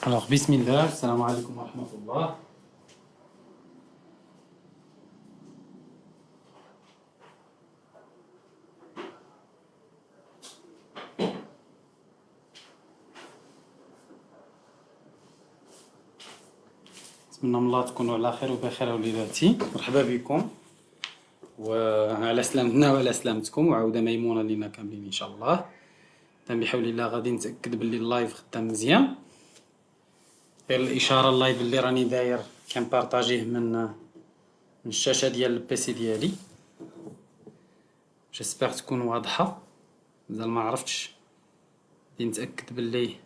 Alors, bismillah, assalamu alaikum wa rahmatullah. نتمنى من الله تكونوا على خير وبخير وليداتي. مرحبا بكم وعلى سلامتنا وعلى سلامتكم وعودة ميمونة لينا كاملين إن شاء الله. بحول الله غادي نتأكد باللي اللايف خدام مزيان. غير الإشارة اللايف اللي راني داير كنبارطاجيه من الشاشة ديال البيسي ديالي. جيسبيغ تكون واضحة، مازال ما عرفتش، غادي نتأكد باللي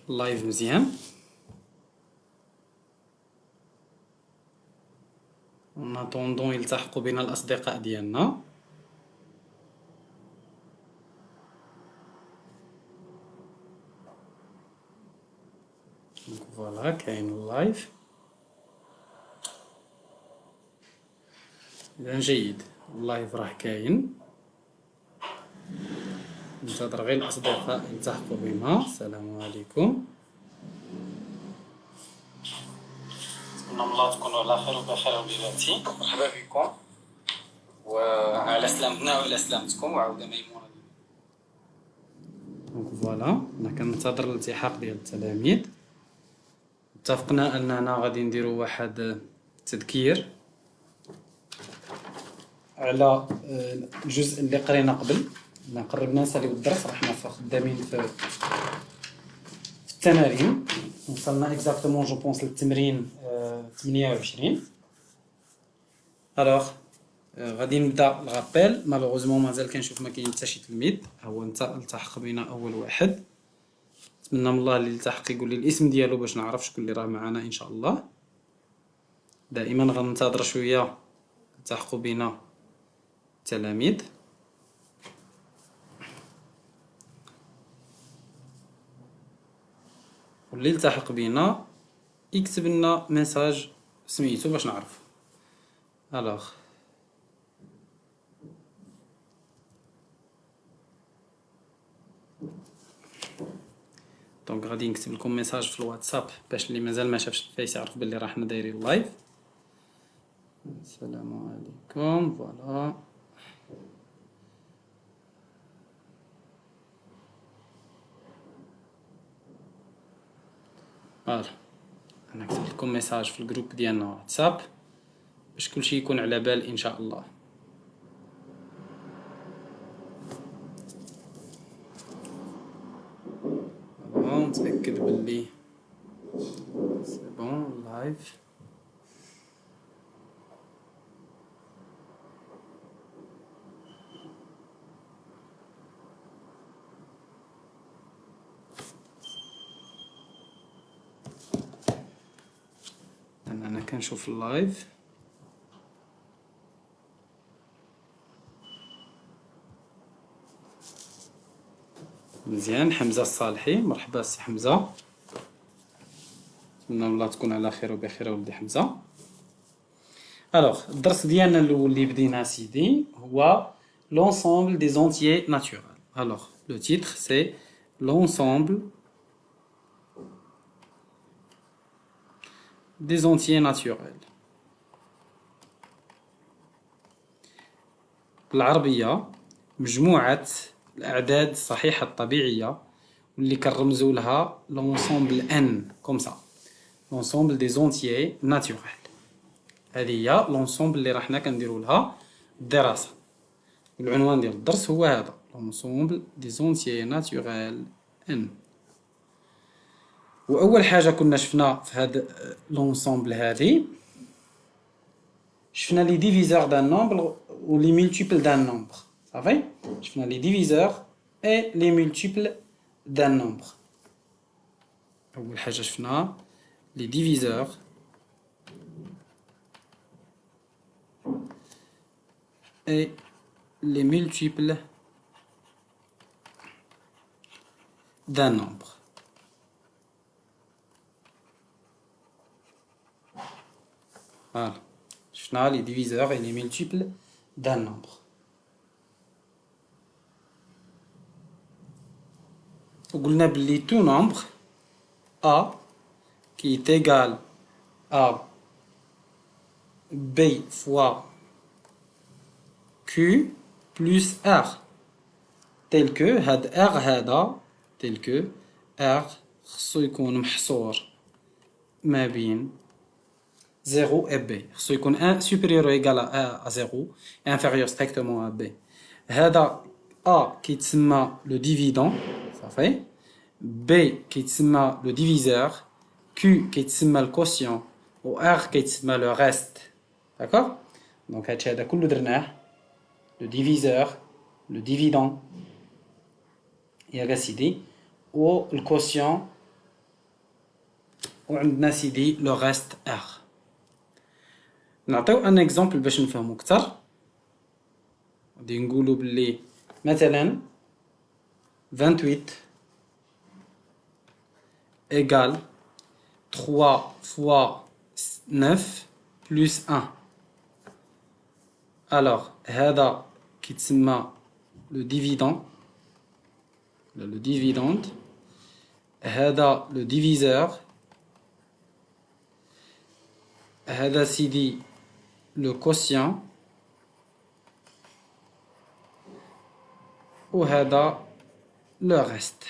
اللايف مزيان. ونطوندون يلتحقوا بنا الأصدقاء ديالنا. فوالا كاين اللايف. إذا جيد، اللايف راه كاين. ننتظر غير الأصدقاء يلتحقوا بنا. السلام عليكم. نتمنى من الله تكونوا على خير وبخير وليداتي. مرحبا بكم وعلى سلامتنا وعلى سلامتكم وعودة ميمونة. دونك فوالا أنا كننتظر الالتحاق ديال التلاميذ. اتفقنا أننا غادي نديرو واحد تذكير على الجزء اللي قرينا قبل. قربنا نساليو الدرس، راحنا خدامين في التمارين. وصلنا اكزاكتومون جو بونس للتمرين 28. الوغ غادي نبدا الغابيل. مالوغوزمون مازال كنشوف ما كاين حتى شي تلميذ. هو انت التحق بينا اول واحد. نتمنى من الله اللي التحق يقول لي الاسم ديالو باش نعرف شكون اللي راه معنا ان شاء الله. دائما غننتظر شويه التحقوا بينا التلاميذ. واللي التحق بينا يكتب لنا ميساج سميتو باش نعرف. الوغ دونك غادي نكتب لكم ميساج في الواتساب باش اللي مازال ما شافش الفيس يعرف بلي راه حنا دايرين لايف. السلام عليكم. فوالا فوالا انا كتبت لكم ميساج في الجروب ديالنا واتساب باش كلشي يكون على بال ان شاء الله. نتاكد باللي سي بون لايف. انا كنشوف اللايف. مزيان. حمزة الصالحي، مرحبا سي حمزة. نتمنى الله تكون على خير وبخير ولدي حمزة. الوغ الدرس ديالنا الاول اللي بدينا سيدي هو l'ensemble des entiers naturels. Alors le titre c'est l'ensemble des entiers naturels. بالعربية مجموعة الأعداد الصحيحة الطبيعية واللي كنرمزو لها l'ensemble n comme ça. l'ensemble des entiers naturels. هذه هي l'ensemble اللي راحنا كنديرو لها الدراسة. والعنوان ديال الدرس هو هذا l'ensemble des entiers naturels n. وأول حاجة كنا شفنا في هذا l'ensemble هذه شفنا لي ديفيزور دان نومبر و لي مولتيبل دان نومبر. صافي شفنا لي ديفيزور اي لي مولتيبل دان نومبر. أول حاجة شفنا لي ديفيزور et les multiples d'un nombre. Voilà. شفنا les diviseurs et les multiples d'un nombre. وقلنا باللي tout nombre A qui est égal à B fois Q plus R. Tel que هاد R هذا tel que R خصو يكون محصور ما بين 0 et B. خصو يكون 1 supérieur ou égal à 0 et inférieur strictement à B. هذا A كيتسمى le dividend, صافي. B كيتسمى le diviseur, Q كيتسمى le quotient و R كيتسمى le reste. D'accord? Donc هادشي هذا كله درناه. Le diviseur, le dividend يا سيدي و le quotient وعندنا سيدي le reste R. نعطيو ان اكزامبل باش نفهمو اكثر. غادي نقولو بلي مثلا 28 égale 3 fois 9 plus 1. Alors هذا كيتسمى le dividend, le dividende. هذا le diviseur. هذا سيدي le quotient وهذا le reste.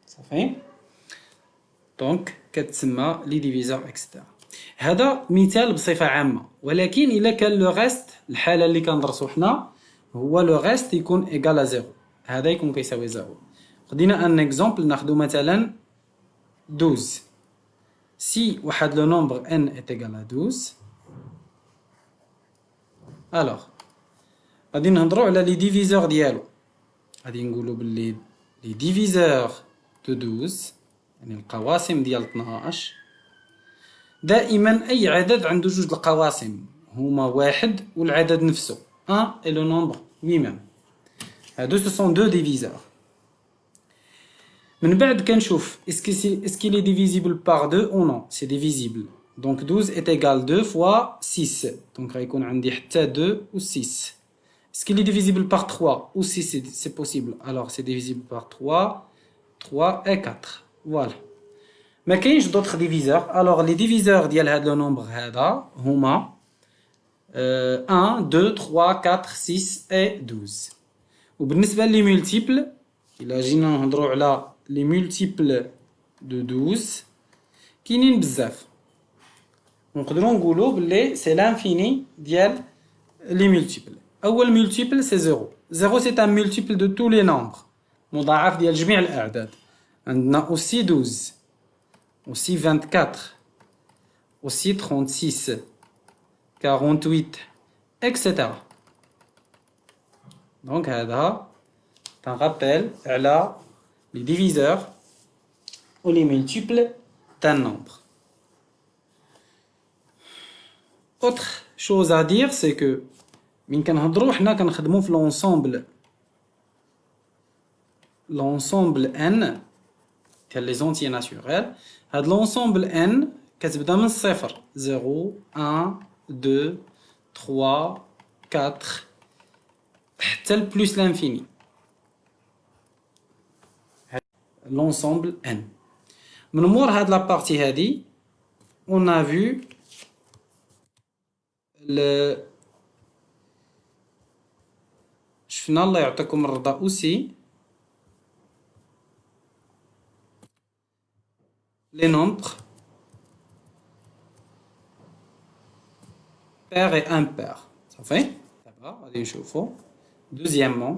صافي. دونك كتسمى لي ديفيزور اكسترا. هذا مثال بصفه عامه، ولكن الا كان لو ريست الحاله اللي كندرسو حنا هو لو ريست يكون ايغال ا زيرو، هذا يكون كيساوي زيرو. خدينا ان اكزامبل ناخذ مثلا 12. Si واحد لو نومبر n est égal à 12 alors غادي نهضروا على لي ديفيزور ديالو. غادي نقولوا باللي لي ديفيزور دو 12 يعني القواسم ديال 12 دائما اي عدد عنده جوج القواسم هما واحد والعدد نفسه 1 et le nombre lui-même. هادو ce sont deux diviseurs. من بعد كنشوف est-ce qu'il est divisible par 2 ou non. C'est divisible. Donc 12 est égal 2 fois 6. Donc غيكون عندي حتى 2 و 6. Est-ce qu'il est divisible par 3 ou 6 c'est possible. Alors c'est divisible par 3, 3 et 4. Voilà. ما كاينش d'autres diviseurs. Alors les diviseurs ديال هذا le nombre هذا هما 1, 2, 3, 4, 6 et 12. وبالنسبة لي multiples إلا جينا نهضروا على les multiples de 12 كاينين بزاف. نقدروا نقولوا بلي c'est l'infini ديال les multiples. أول multiple c'est 0. 0 c'est un multiple de tous les nombres. مضاعف ديال جميع الأعداد. عندنا aussi 12, aussi 24, aussi 36, 48, etc. Donc هذا un rappel على les diviseurs ou les multiples d'un nombre. Autre chose à dire, c'est que من كنهضروا حنا كنخدموا في l'ensemble n ديال les entiers naturels. هاد l'ensemble n كتبدا من الصفر 0 1 2 3 4 حتى plus l'infini. L'ensemble n. من مور هاد لا بارتي هادي on a vu شفنا الله يعطيكم الرضا aussi les nombres pairs et impairs. صافي دابا غادي نشوفوا deuxièmement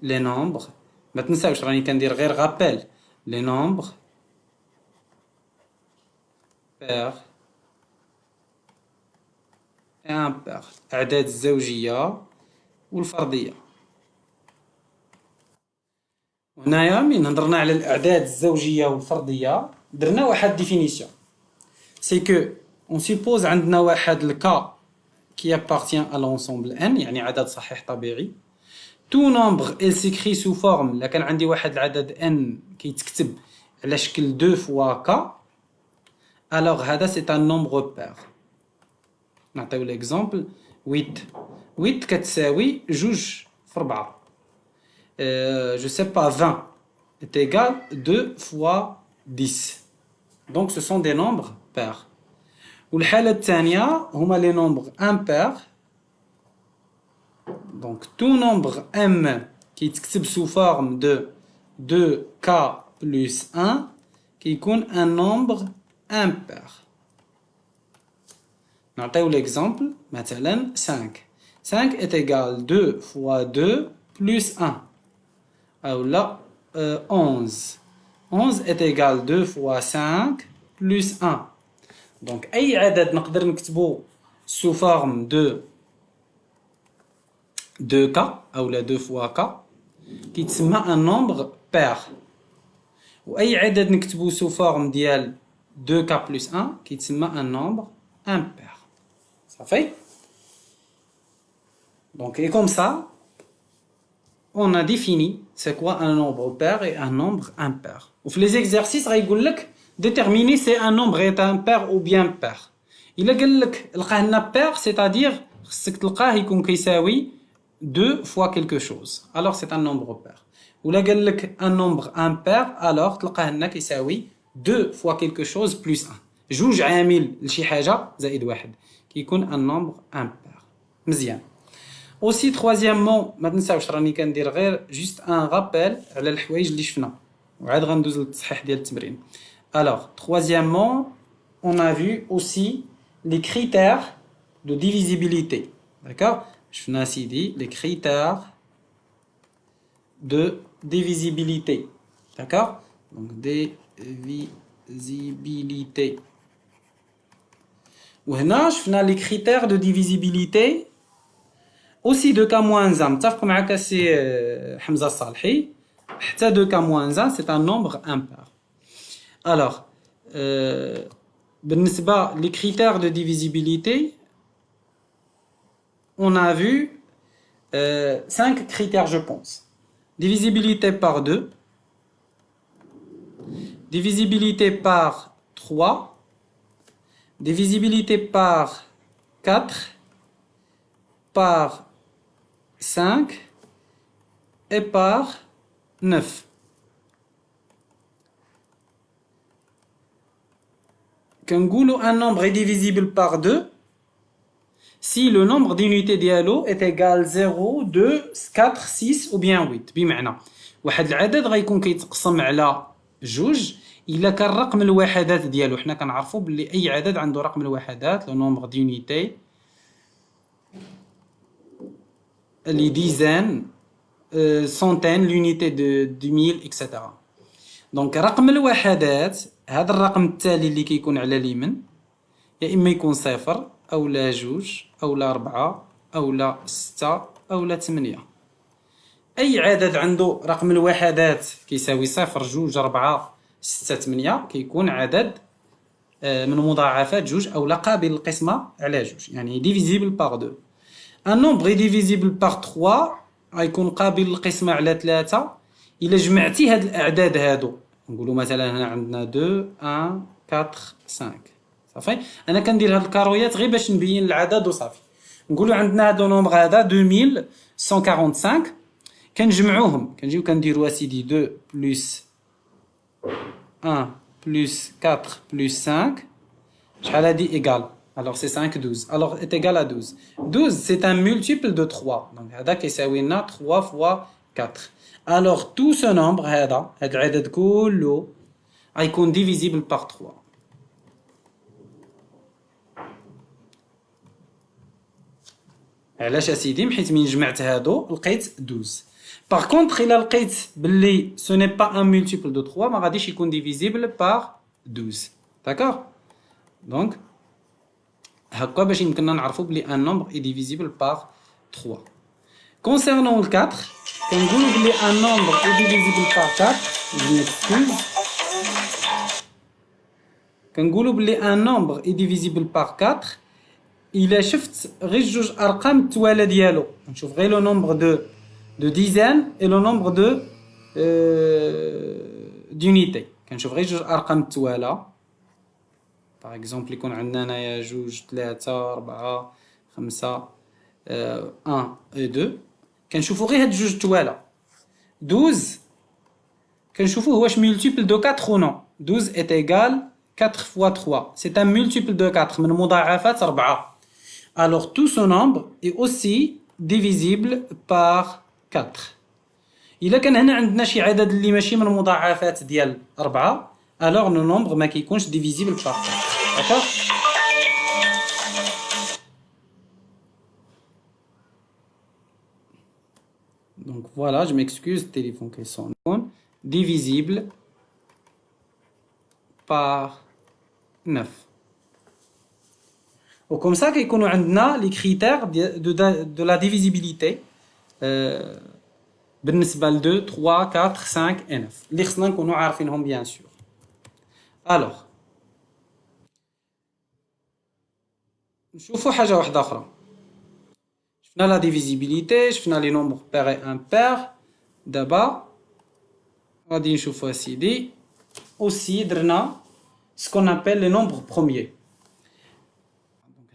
les nombres. ما تنساوش راني كندير غير غابيل. les nombres pairs et impairs. اعداد الزوجيه والفرديه. هنايا من هضرنا على الاعداد الزوجيه والفرديه درنا واحد ديفينيسيون. سي كو on suppose عندنا واحد الكا qui appartient à l'ensemble n يعني عدد صحيح طبيعي. tout nombre il s'écrit sous forme. لا كان عندي واحد العدد n كيتكتب على شكل 2 fois k alors هذا c'est un nombre pair. نعطيو l'exemple 8 كتساوي 2 في 4. je sais pas, 20 est égal 2 fois 10. Donc ce sont des nombres pairs. والحالة الثانية هما les nombres impairs. Donc tout nombre m qui est sous forme de 2k plus 1 qui est un nombre impair. نعطيو l'exemple مثلا 5. 5 est égal 2 fois 2 plus 1. أو لا 11. 11 est égal 2 fois 5 plus 1. Donc أي عدد نقدر نكتبو sous forme de 2k أو لا 2 fois k كيتسمى un nombre pair. وأي عدد نكتبو sous forme ديال 2k plus 1 كيتسمى un nombre impair. Ça fait? Donc et comme ça on a défini c'est quoi un nombre pair et un nombre impair. وفي les exercices غايقول لك déterminer si un nombre est impair ou bien pair. إلا قال لك لقاه لنا pair c'est-à-dire خصك تلقاه يكون كيساوي 2 fois quelque chose. Alors c'est un nombre pair. ولا قال لك un nombre impair alors تلقاه لنا كيساوي 2 fois quelque chose plus 1. جوج عامل لشي حاجة زائد واحد كيكون un nombre impair. مزيان. Aussi troisièmement ما تنساوش راني كندير غير juste un rappel على الحوايج اللي شفنا وعاد غندوز للتصحيح ديال التمرين. Alors troisièmement on a vu aussi les critères de divisibilité. D'accord? شفنا سيدي les critères de divisibilité. D'accord? Donc divisibilité. وهنا شفنا les critères de divisibilité aussi 2k-1 متفق معك سي حمزة الصالحي حتى 2k-1 c'est un nombre impair. Alors بالنسبة les critères de divisibilité on a vu 5 critères je pense. Divisibilité par 2, divisibilité par 3, divisibilité par 4, par 5 et par 9. Quand un nombre est divisible par 2, si le nombre d'unités ديالو est égal 0, 2, 4, 6 ou bien 8. بمعنى واحد العدد غيكون كيتقسم على جوج إلا كان رقم الوحدات ديالو. حنا كنعرفوا بلي أي عدد عنده رقم الوحدات le nombre d'unités les dizaines centaines l'unité de mille etc. Donc رقم الوحدات هذا الرقم التالي اللي كيكون على اليمين يا إما يكون صفر أو لا جوج أو لا 4 أو لا 6 أو لا 8. أي عدد عنده رقم الوحدات كيساوي صفر جوج 4 6 8 كيكون عدد من مضاعفات جوج أو لا قابل للقسمة على جوج يعني divisible par 2. Un nombre est divisible par 3 غيكون قابل للقسمة على 3 إلا جمعتي هاد الأعداد هادو. نقولوا مثلا هنا عندنا 2 1 4 5 صافي. انا كندير هاد الكارويات غير باش نبين العدد وصافي. نقولوا عندنا هذا نومبر هذا 2145 كنجمعوهم كنجيو كنديروا اسيدي 2 بلس 1 بلس 4 بلس 5 شحال هادي ايغال. alors c'est 5 12 alors est égal à 12. 12 c'est un multiple de 3 donc هذا كيساوي لنا 3 fois 4. alors tout ce nombre هذا العدد كله غيكون divisible par 3. علاش اسيدي حيت من جمعت هادو لقيت 12. Par contre إلا لقيت باللي ce n'est pas un multiple de 3 ما غاديش يكون divisible par 12. D'accord? Donc هكا باش يمكننا نعرفوا بلي un nombre est divisible par 3. Concernant le 4 كنقولوا بلي un nombre est divisible par 4 je m'excuse كنقولوا بلي un nombre est divisible par 4 إلا شفت غير جوج أرقام التوالى ديالو نشوف غير لو نومبر دو ديزان اي لو نومبر دو دونيتي كنشوف غير جوج أرقام التوالى. باغ اكزومبل يكون عندنا هنايا جوج 3 4 5 1 و 2 كنشوفوا غير هاد جوج التوالى 12 كنشوفوه واش multiple de 4 ou non. 12 est égal 4 fois 3. C'est un multiple de 4 من مضاعفات 4. Alors tout ce nombre est aussi divisible par 4. إلا كان هنا عندنا شي عدد اللي ماشي من مضاعفات ديال 4 alors le nombre ما كيكونش divisible par 4. D'accord? Donc voilà, je m'excuse, téléphone qui sonne. Divisible par 9. وكم ça كيكونوا عندنا les critères de la divisibilité بالنسبة ل 2, 3, 4, 5 et 9 اللي خصنا نكونوا عارفينهم bien sûr. Alors نشوفوا حاجة واحدة أخرى. شفنا لا ديفيزيبيليتي، شفنا لي نومبر بير اي امبير. دابا غادي نشوفوا اسيدي اوسي درنا سكون ابل لي نومبر بروميي.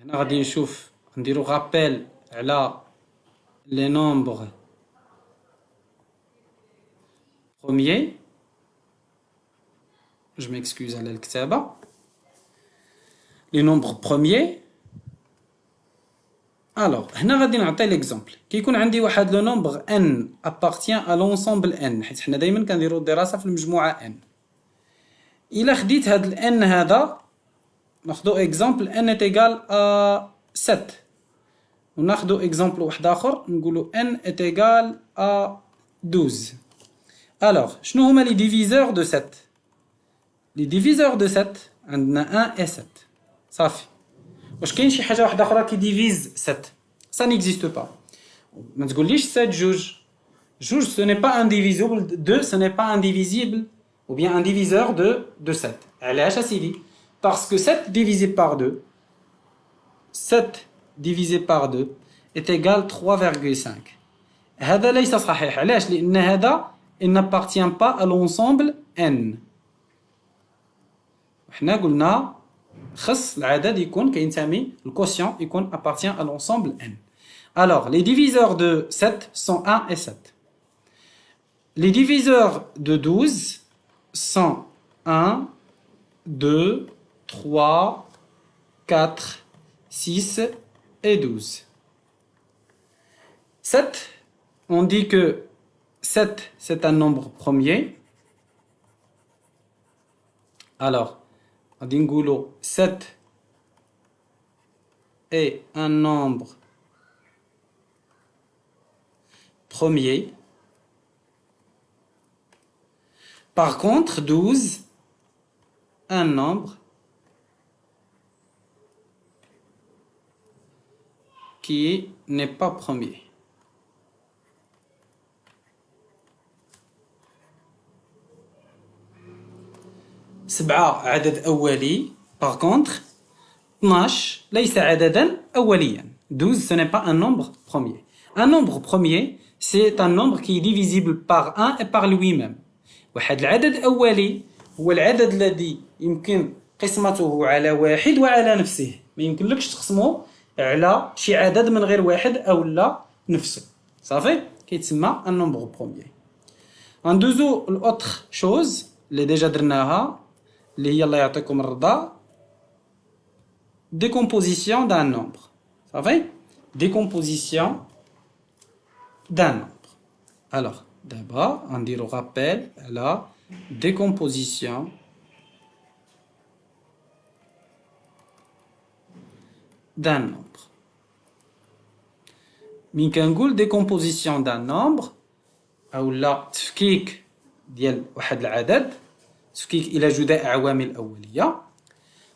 هنا غادي نشوف نديرو رابيل على لي نومبر بروميي. جو ميكسكوز على الكتابة. لي نومبر بروميي. Alors, هنا غادي نعطي ليكزامبل. كيكون عندي واحد لو نومبر n appartient à l'ensemble n، حيت حنا دائما كنديرو الدراسة في المجموعة n. إلا خديت هاد ال n هذا ناخدو اكزامبل n est égal à 7 وناخدو اكزامبل واحد آخر نقولو n est égal à 12. Alors, شنو هما لي ديفيزور دو 7؟ لي ديفيزور دو 7 عندنا 1 et 7 صافي. واش كاين شي حاجه واحده اخرى كي ديفيز 7؟ ça n'existe pas. ما تقوليش 7 جوج. جوج ce n'est pas indivisible. 2 ce n'est pas indivisible ou bien un diviseur de 7. علاش اسيدي؟ parce que 7 divisé par 2 7 divisé par 2 est égal 3,5. هذا ليس صحيح. علاش؟ لان هذا il n'appartient pas à l'ensemble n. وحنا قلنا خص العدد يكون كينتمي الكوسيون يكون appartient à l'ensemble n. Alors les diviseurs de 7 sont 1 et 7. Les diviseurs de 12 sont 1, 2, 3, 4, 6 et 12. 7, on dit que 7 c'est un nombre premier. Alors غادي نقولوا 7 est un nombre premier. Par contre 12 un nombre qui n'est pas premier. سبعة عدد أولي. Par contre 12 ليس عددا أوليا. 12 ce n'est pas un nombre premier. Un nombre premier c'est un nombre qui est divisible par 1 et par lui-même. واحد العدد أولي هو العدد الذي يمكن قسمته على واحد وعلى نفسه. ما يمكنلكش تقسمه على شي عدد من غير واحد أو لا نفسه. صافي كيتسمى un nombre premier. ندوزو l'autre chose اللي ديجا درناها اللي هي الله يعطيكم الرضا. Décomposition d'un nombre. صافي décomposition d'un nombre. Alors d'abord on dit le rappel à la décomposition d'un nombre. من كنقول décomposition d'un nombre أو لا تفكيك ديال واحد العدد تفكيك إلى جداء عوامل أولية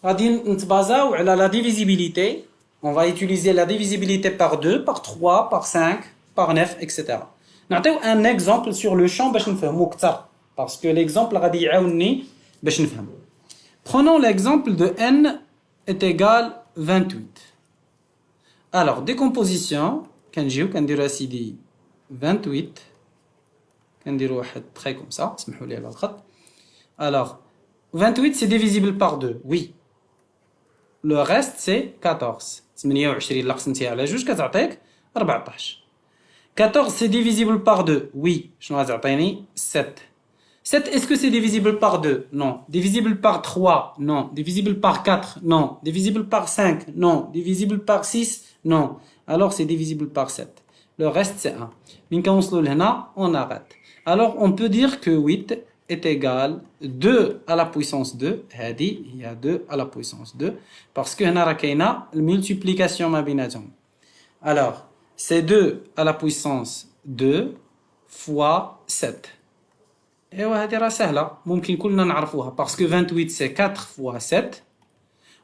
غادي نتبازاو على la divisibilité. On va utiliser la divisibilité par 2, par 3, par 5, par 9, etc. نعطيو un exemple sur le champ باش نفهمو أكثر parce que l'exemple غادي يعاونني باش نفهمو. Prenons l'exemple de n est égal 28. Alors décomposition كنجيو كنديرو اسيدي 28 كنديرو واحد trait comme ça. اسمحوا لي على الخط. Alors 28 c'est divisible par 2. Oui. Le reste c'est 14. 28 اللي قسمتيها على جوج كتعطيك 14. 14 c'est divisible par 2. Oui, je vais vous 7. 7, est-ce que c'est divisible par 2? Non. Divisible par 3? Non. Divisible par 4? Non. Divisible par 5? Non. Divisible par 6? Non. Alors c'est divisible par 7. Le reste c'est 1. On arrête. Alors on peut dire que 8 est égal 2 à la puissance 2. Il y a 2 à la puissance 2. Parce que هنا راه كاينه multiplication ما بيناتهم. Alors, c'est 2 à la puissance 2 fois 7. ايوا هذه راه سهله ممكن كلنا نعرفوها parce que 28 c'est 4 fois 7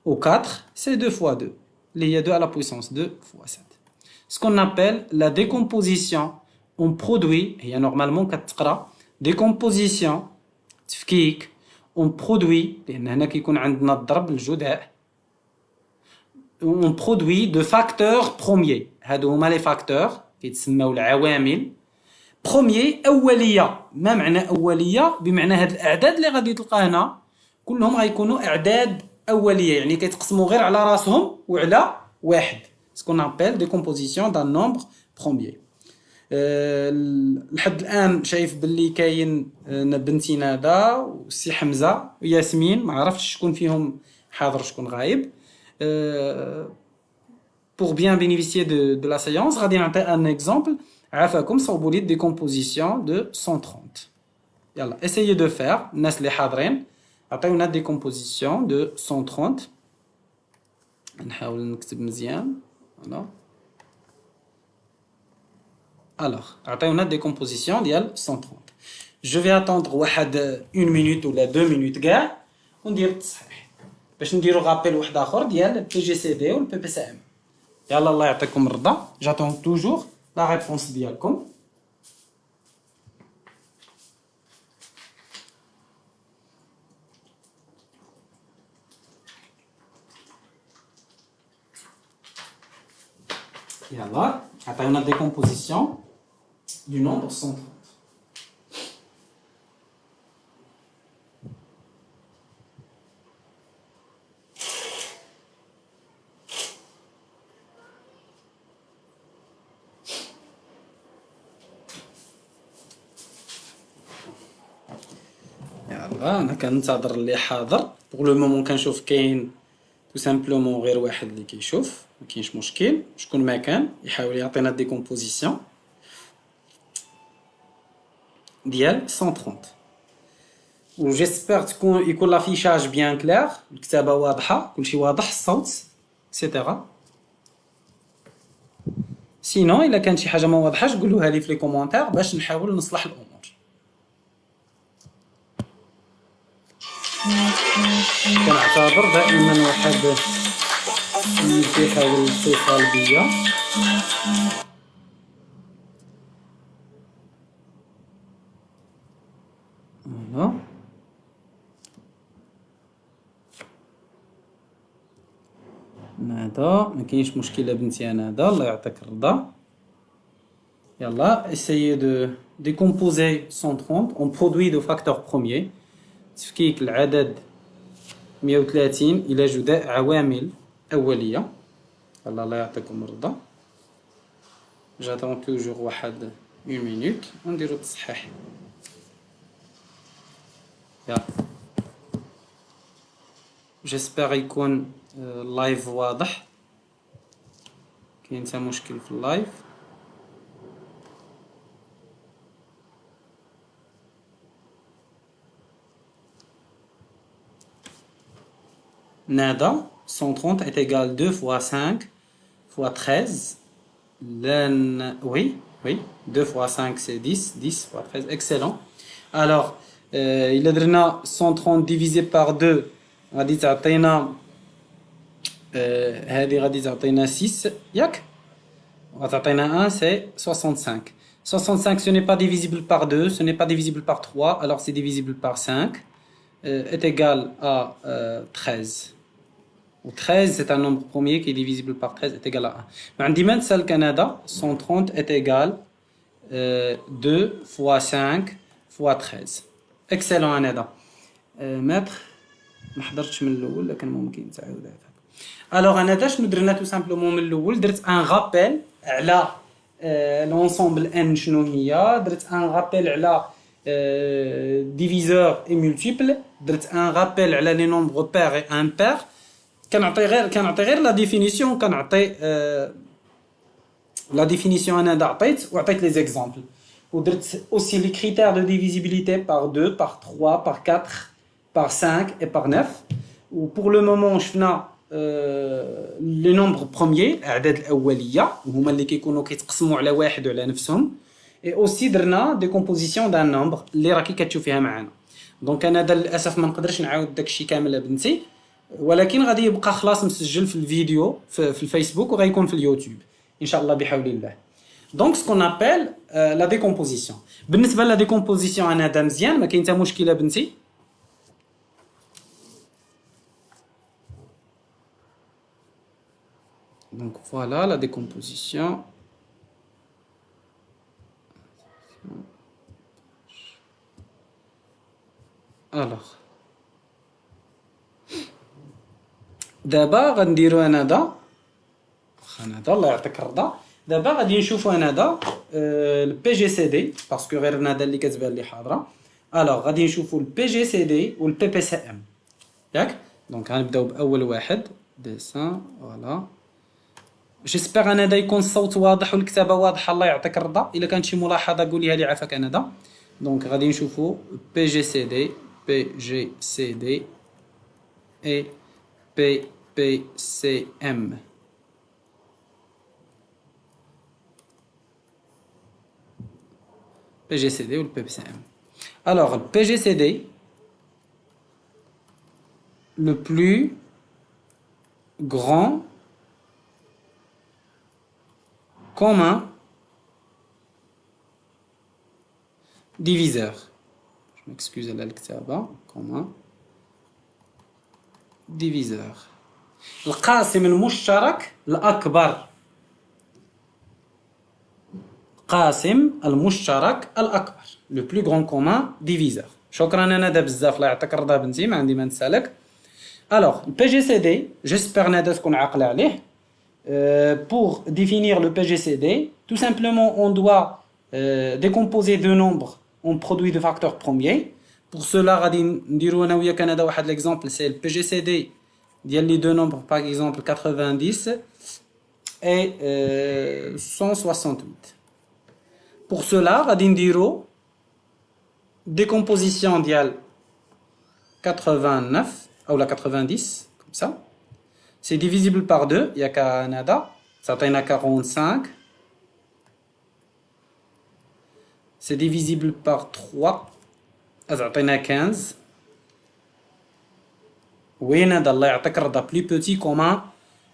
ou 4 c'est 2 fois 2 اللي هي 2 à la puissance 2 fois 7. Ce qu'on appelle la décomposition en produit هي normalement كتقرا décomposition تفكيك en produit لان هنا كيكون عندنا الضرب الجداء on produit de facteurs premiers. هادو هما لي فاكتور كيتسموا العوامل بروميي اوليه. ما معنى اوليه؟ بمعنى هاد الاعداد اللي غادي تلقى هنا كلهم غيكونوا اعداد اوليه يعني كيتقسموا غير على راسهم وعلى واحد. سكون ابل ديكومبوزيسيون دان نومبر بروميي. لحد الان شايف باللي كاين بنتي ندى وسي حمزه وياسمين ما عرفتش شكون فيهم حاضر شكون غايب. Pour bien bénéficier de la séance, غادي نعطي un exemple. عافاكم صوبوا لي décomposition de 130. يلا essayez de faire الناس اللي حاضرين عطيونا décomposition de 130. نحاول نكتب مزيان. voilà. Alors عطيونا décomposition ديال 130. Je vais attendre واحد 1 minute ولا 2 minutes كاع وندير التصحيح باش نديرو غابيل واحد اخر ديال البي جي سي دي والبي بي سي ام. يلا الله يعطيكم الرضا. جاتون توجور لا ريبونس ديالكم. يلا عطيونا ديكومبوزيسيون du nombre 130. يلا انا كننتظر اللي حاضر. بوغ لو مومون كنشوف كاين تو سامبلومون غير واحد اللي كيشوف ما كاينش مشكل. شكون ما كان يحاول يعطينا ديكومبوزيسيون ديال 130 و جيسبر يكون لافيشاج بيان كلير الكتابه واضحه كلشي واضح الصوت اكسيتيرا. سينو الا كان شي حاجه ما واضحاش قولوها لي في لي كومونتير باش نحاول نصلح الامور. كنعتبر دائما واحد كيحاول الاتصال بيا. فوالا ندى ما كاينش مشكله بنتي ندى الله يعطيك الرضا. يلا essayez de décomposer 130 en produit de facteurs premiers. تفكيك العدد 130 الى جداء عوامل اوليه. يلا الله يعطيكم الرضا. جاتون توجور واحد 1 minute ونديرو التصحيح. يلا جيسبر يكون اللايف واضح. كاين حتى مشكل في اللايف. Nada 130 est égal 2 fois 5 fois 13. Oui, 2 fois 5 c'est 10, 10 fois 13, excellent. Alors, il a 130 divisé par 2 غادي تعطينا هذه غادي تعطينا 6 ياك وغتعطينا 1 c'est 65. 65 ce n'est pas divisible par 2, ce n'est pas divisible par 3, alors c'est divisible par 5 est égal à 13. Ou 13 c'est un nombre premier qui est divisible par 13 est égal à 1. Mais on dit même ça le Canada 130 est égal 2 fois 5 fois 13. Excellent Anada. Maître ما حضرتش من الاول لكن ممكن تعاود هذا. الوغ انا داش درنا تو سامبلومون من الاول درت ان غابيل على l'ensemble n شنو هي درت un rappel على diviseur et multiple درت un rappel على les nombres pairs et impairs كنعطي غير لا ديفينيسيون كنعطي لا ديفينيسيون انا دا عطيت وعطيت لي زيكزامبل ودرت aussi les critères de divisibilité par 2 par 3 par 4 par 5 et par 9 و pour le moment شفنا لي نومبر بروميير الاعداد الاوليه وهما اللي كيكونوا كيتقسموا على واحد وعلى نفسهم اي اوسي درنا دي كومبوزيسيون دان نومبر اللي راكي كتشوفيها معنا دونك انا للاسف ما نقدرش نعاود داكشي كامل بنتي ولكن غادي يبقى خلاص مسجل في الفيديو في الفيسبوك وغيكون في اليوتيوب ان شاء الله بحول الله دونك سكون ابل لا ديكومبوزيسيون بالنسبه لا ديكومبوزيسيون انا دا مزيان ما كاين حتى مشكله بنتي Donc voilà la décomposition. Alors. دابا غنديرو هنادا الله يعطيك الرضا دابا غادي نشوفو هنادا البي جي سي دي باسكو غير هنادا اللي كتبان لي حاضره الوغ غادي نشوفو البي جي سي دي والبي بي سي ام ياك دونك غنبداو باول واحد ديسان فوالا جيسبر هنادا يكون الصوت واضح والكتابه واضحه الله يعطيك الرضا الا كانت شي ملاحظه قوليها لي عافاك هنادا دونك غادي نشوفو بي جي سي دي بي جي سي دي اي بي بي سي ام PGCD ou le PPCM. Alors, le PGCD, le plus grand commun diviseur. Je m'excuse à l'alktaba. Commun diviseur. القاسم المشترك الأكبر. قاسم المشترك الأكبر le plus grand commun diviseur. شكرا انا بزاف الله يعطيك الرضا بنتي ما عندي ما نسالك. Alors le PGCD j'espère نادا تكون عاقله عليه. Pour définir le PGCD tout simplement on doit décomposer deux nombres en produit de facteurs premiers. Pour cela غادي نديرو انا وياك هذا واحد l'exemple c'est le PGCD ديال les deux nombres par exemple 90 et 168. Pour cela, غادي نديرو décomposition ديال 89 ou la 90 comme ça. C'est divisible par 2, il y a Canada, ça t'en a 45. C'est divisible par 3, ça t'en a 15. Oui, Nada, Allah يعطيك الرضا plus petit commun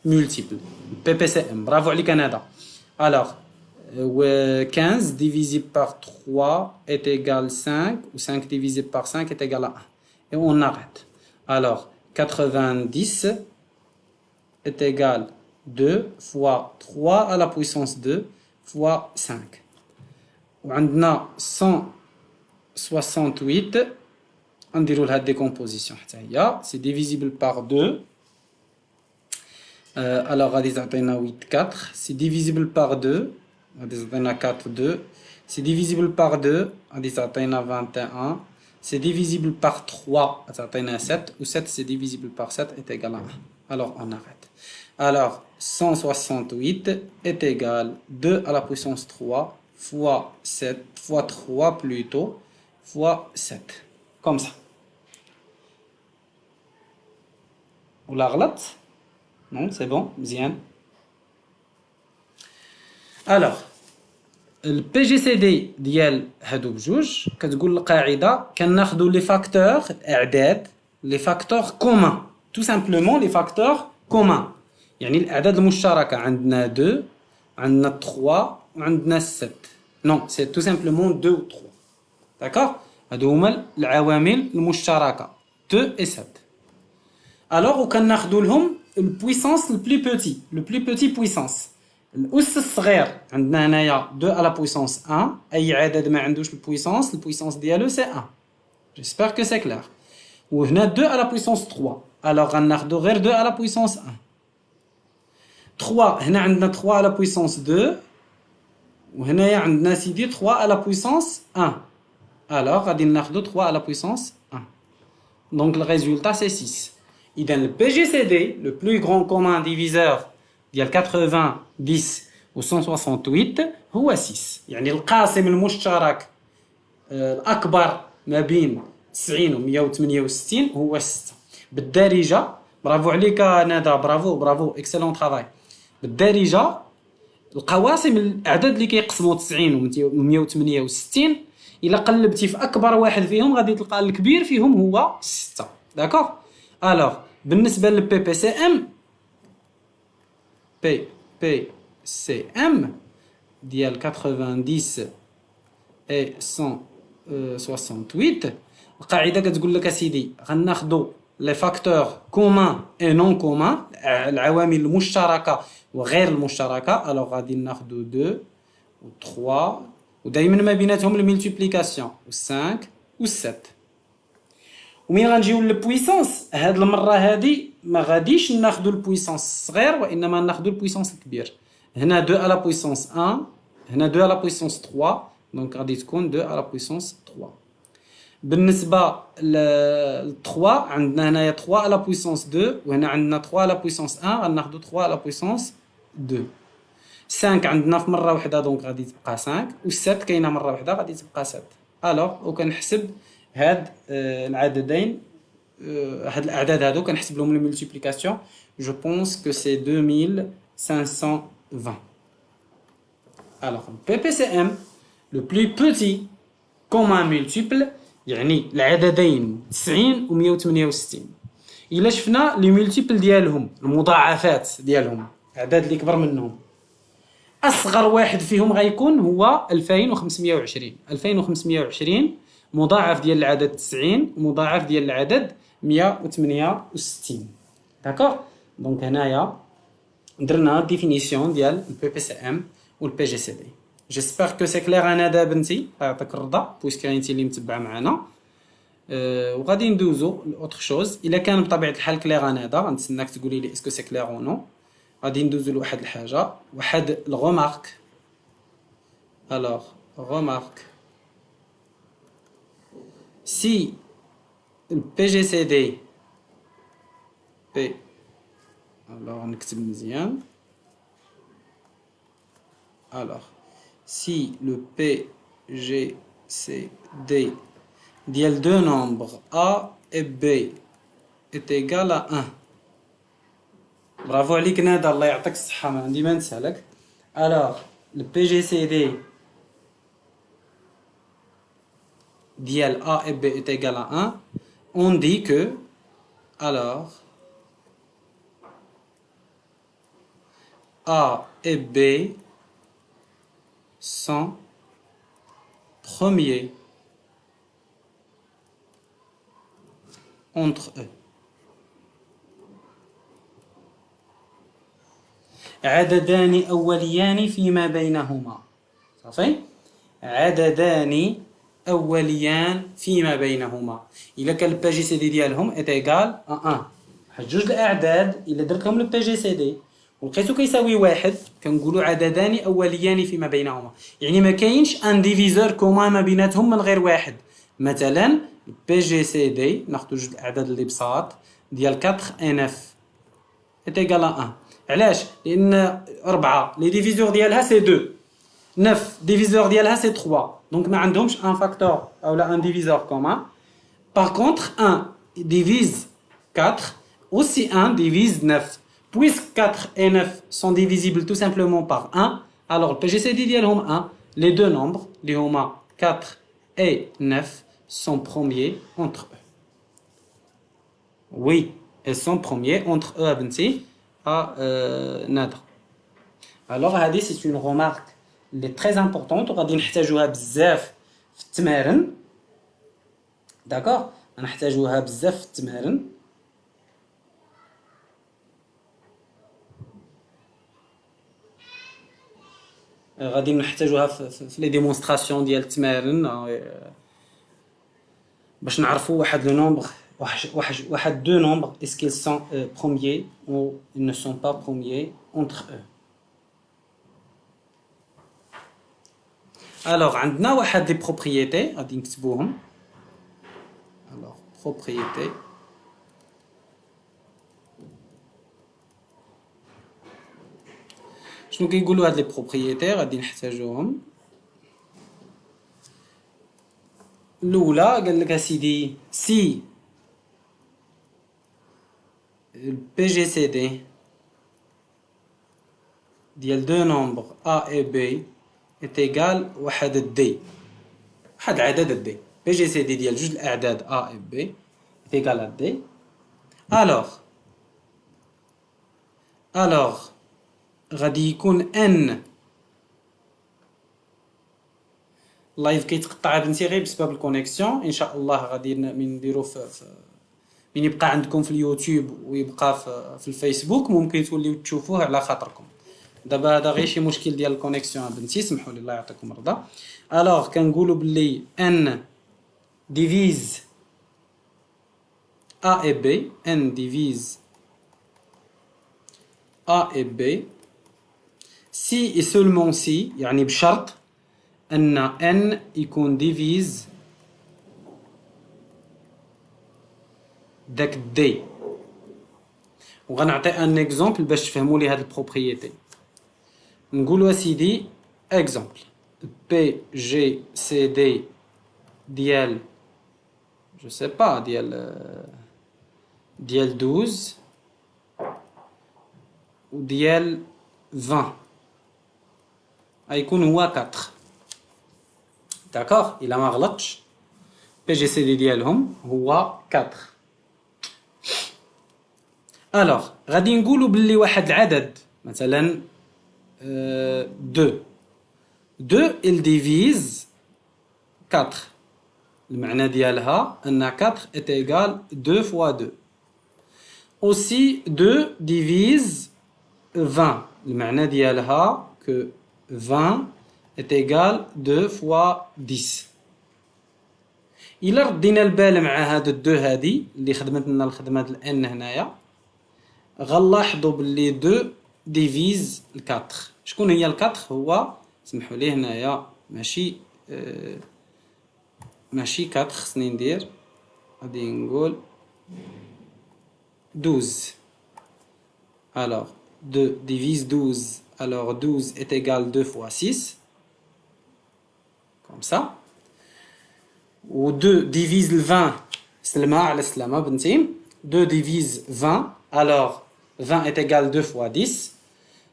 multiple. PPCM, bravo عليك Canada. Alors 15 divisé par 3 est égal 5 ou 5 divisé par 5 est égal à 1 et on arrête. Alors 90 est égal 2 fois 3 à la puissance 2 fois 5 وعندنا 168 نديرو لها décomposition حتى هي c'est divisible par 2 alors غادي تعطينا 8 4 c'est divisible par 2 on a 4, 2. C'est divisible par 2. On a 21. C'est divisible par 3. On a 7. Ou 7, c'est divisible par 7 est égal à 1. Alors, on arrête. Alors, 168 est égal 2 à la puissance 3 fois 7 fois 3 plutôt fois 7. Comme ça. Ou la relate? Non, c'est bon. Bien. Alors le PGCD ديال هادو بجوج كتقول القاعده كناخذوا لي فاكتور اعداد لي فاكتور كومون tout simplement les facteurs communs يعني الاعداد المشتركه عندنا 2 عندنا 3 وعندنا 7 non c'est tout simplement 2 ou 3 d'accord هادو هما العوامل المشتركه 2 et 7 alors وكناخذوا لهم البويسانس le plus petit puissance الأس الصغير عندنا هنايا 2 à la puissance 1 أي عدد ما عندوش البويسانس ديالو سي 1 j'espère que c'est clair وهنا 2 à la puissance 3 alors غناخدو غير 2 à la puissance 1 3 هنا عندنا 3 à la puissance 2 وهنايا عندنا سيدي 3 à la puissance 1. Alors غادي ناخذ 3 à la puissance 1. Donc le résultat c'est 6. إذا le PGCD, le plus grand commun diviseur ديال 80 10 و 168 هو 6. يعني القاسم المشترك الأكبر ما بين 90 و 168 هو 6. بالدارجة برافو عليك ندى، برافو اكسلون ترافاي. بالدارجة القواسم الاعداد اللي كيقسموا 90 و 168 الا قلبتي في اكبر واحد فيهم غادي تلقى الكبير فيهم هو 6. داكوغ. الوغ بالنسبه للبي بي سي ام، بي سي ام ديال 90 و 168 القاعده كتقول لك اسيدي غناخذوا لي فاكتور كومان اي نون كومان، العوامل المشتركه وغير المشتركه. الوغ غادي ناخذوا 2 و 3 ودائما ما بيناتهم الملتيبليكاسيون و 5 و 7. ومين غنجيو للبويسونس هاد المره هادي ما غاديش ناخذوا البويسونس الصغير وانما ناخذوا البويسونس الكبير. هنا 2 على بويسونس 1، هنا 2 على بويسونس 3، دونك غادي تكون 2 على بويسونس 3. بالنسبه ل 3 عندنا هنايا 3 على بويسونس 2 وهنا عندنا 3 على بويسونس 1، غناخذوا 3 على بويسونس 2. 5 عندنا في مره واحده دونك غادي تبقى 5 و 7 كاينه مره واحده غادي تبقى 7. الوغ وكنحسب هاد العددين، هاد الاعداد هادو كنحسب لهم الملتيبليكاسيون. جو بونس كو سي 2520. الوغ بي بي سي ام لو بلو بوتي كومان مولتيبل يعني العددين 90 و 168. الا شفنا لي مولتيبل ديالهم المضاعفات ديالهم الاعداد اللي كبر منهم، اصغر واحد فيهم غيكون هو 2520. 2520 مضاعف ديال العدد 90 ومضاعف ديال العدد 168. داكوغ. دونك هنايا درنا ديفينيسيون ديال البي بي سي ام والبي جي سي دي. جيسبر كو سي كلير انا دا بنتي، يعطيك الرضا بويسكو انتي اللي متبعه معنا. وغادي ندوزو لاوتر شوز. الا كان بطبيعه الحال كلير انا دا غنتسناك تقولي لي اسكو سي كلير او نو. غادي ندوزو لواحد الحاجه، واحد الغومارك. الوغ غومارك، si le PGCD P alors نكتب مزيان. alors si le PGCD ديال deux nombres A et B est égal à 1. برافو عليك نادى، الله يعطيك الصحة، ما عندي ما نسالك. alors le PGCD dial A et B est égal à 1, on dit que alors A et B sont premiers entre eux. عددان أوليان فيما بينهما. صافي؟ عددان أوليان فيما بينهما. إلا كان البي جي سي دي ديالهم إت إيكال 1، حيت جوج الأعداد إلا درت لهم البي جي سي دي ولقيتو كيساوي واحد كنقولوا عددان أوليان فيما بينهما، يعني ما كاينش ان ديفيزور كومان ما بيناتهم من غير واحد. مثلا البي جي سي دي ناخذ جوج الأعداد اللي بساط ديال 4 et 9 إت إيكال 1. علاش؟ لأن 4 لي ديفيزور ديالها سي 2، 9 ديفيزور ديالها سي 3، donc ما عندهمش ان فاكتور او لا ان ديفيزور كومان. Par contre 1 divise 4 aussi 1 divise 9. Puisque 4 et 9 sont divisibles tout simplement par 1, alors le PGCD ديالهم 1. Les deux nombres اللي هما 4 et 9 sont premiers entre eux. Oui, ils sont premiers entre eux بنتي نادر. Alors هذه c'est une remarque اللي très importante وغادي نحتاجوها بزاف في التمارين. داكوغ، غنحتاجوها بزاف في التمارين. غادي نحتاجوها في لي ديمونستراسيون ديال التمارين باش نعرفوا واحد لو نومبر، واحد دو نومبر est-ce qu'ils sont premiers ou ils ne sont pas premiers entre eux. Alors, عندنا واحد لي propriétés غادي نكتبوهم. Alors, propriété. شنو كيقولوا هاد لي propriétés غادي نحتاجوهم. الاولى قال لك اسيدي سي البي جي سي دي ديال دو نومبر A et B est égal واحد الدي، واحد العدد الدي. بي جي سي دي ديال جوج الاعداد A et B est égal à D. alors غادي يكون N اللايف كيتقطع بنتي غير بسبب الكونيكسيون. ان شاء الله غادي نديرو من يبقى عندكم في اليوتيوب ويبقى في الفيسبوك ممكن توليو تشوفوه على خاطركم. دابا هذا غير شي مشكل ديال الكونيكسيون بنتي، سمحوا لي الله يعطيكم الرضا. الوغ كنقولوا باللي ان ديفيز A et B n divise A et B si et seulement si يعني بشرط ان n يكون ديفيز داك دي. وغنعطي ان اكزومبل باش تفهموا لي هاد البروبريتي. نقولوا اسيدي اكزومبل بي جي سي دي ديال جو سي با ديال 12 وديال 20 غيكون هو 4. داكوغ الا ما غلطش بي جي سي دي ديالهم هو 4. الوغ غادي نقولوا باللي واحد العدد مثلا 2 il divise 4. المعنى ديالها ان 4 est égal 2 fois 2. aussi 2 divise 20. المعنى ديالها que 20 est égal 2 fois 10. الا ردينا البال مع هاد الدو هادي اللي خدمت لنا الخدمه ديال ان هنايا غنلاحظوا باللي 2 ديفيز 4. شكون هي 4؟ هو سمحوا لي هنايا ماشي 4 خصني ندير غادي نقول 12. alors 2 divise 12. alors 12 est égal 2 fois 6 comme ça. و 2 divise le 20 سلمى على سلامة بنتي. 2 divise 20 alors 20 est égal 2 fois 10.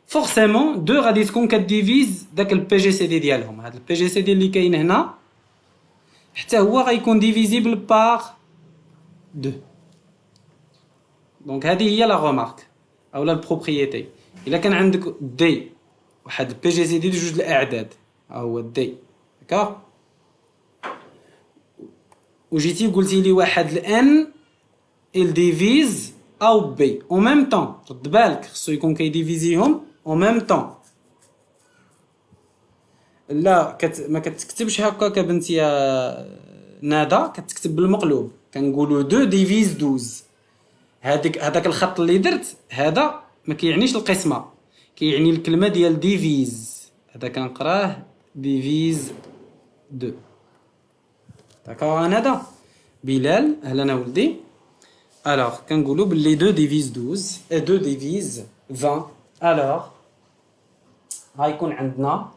forcément 2 غادي تكون كديفيز داك البي جي سي دي ديالهم. هاد البي جي سي دي اللي كاين هنا حتى هو غيكون ديفيزيبل بار 2. دونك هذه هي لا رومارك اولا البروبريتي. الا كان عندك دي واحد البي جي سي دي جوج الاعداد ها هو دي داكوغ وجيتي قلتي لي واحد الان il divise او بي او ميم طون. رد بالك خصو يكون كيديفيزيهم او ميم طون. لا ما كتكتبش هكاك بنتي يا نادا، كتكتب بالمقلوب. كنقولوا 2 ديفيز 12. هذاك الخط اللي درت هذا ما كيعنيش القسمه، كيعني الكلمه ديال ديفيز. هذا كنقراه ديفيز 2. داكوغ هذا بلال اهلا ولدي. alors كنقولوا باللي 2 ديفيز 12 et 2 ديفيز 20. alors غيكون عندنا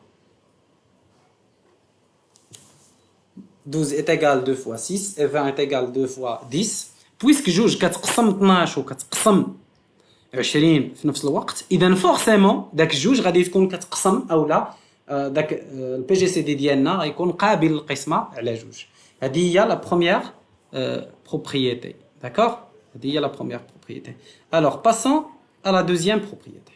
12 est égal 2 fois 6 et 20 est égal 2 fois 10. بويسك جوج كتقسم 12 وكتقسم 20 في نفس الوقت، اذا فورسيمون داك الجوج غادي تكون كتقسم اولا داك البي جي سي دي ديالنا غيكون قابل للقسمه على جوج. هذه هي لا بروميير بروبريتي. داكوغ هذه هي لا بروميير بروبريتي. alors passons à la deuxième propriété.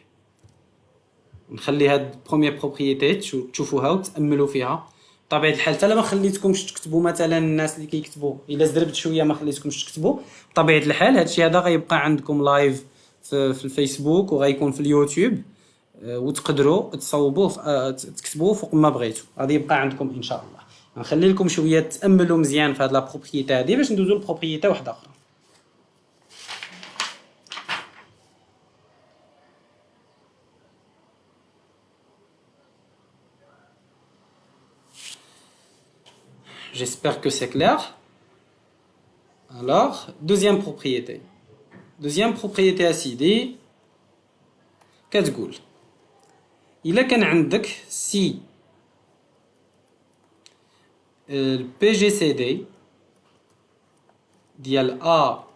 نخلي هاد بروميير بروبريتي تشوفوها وتاملوا فيها. بطبيعه الحال حتى ما خليتكمش تكتبوا مثلا الناس اللي كيكتبوا الا زربت شويه ما خليتكمش تكتبوا بطبيعه الحال هادشي هذا غيبقى عندكم لايف في الفيسبوك وغيكون في اليوتيوب وتقدروا تصوبوه تكتبوه فوق ما بغيتوا. غادي يبقى عندكم ان شاء الله. غنخلي لكم شويه تاملوا مزيان في هاد لا بروبريتي هذه باش ندوزو لبروبريتي واحده اخرى. J'espère que c'est clair. Alors, deuxième propriété. Deuxième propriété أسيدي كتقول إلا كان عندك si le PGCD ديال A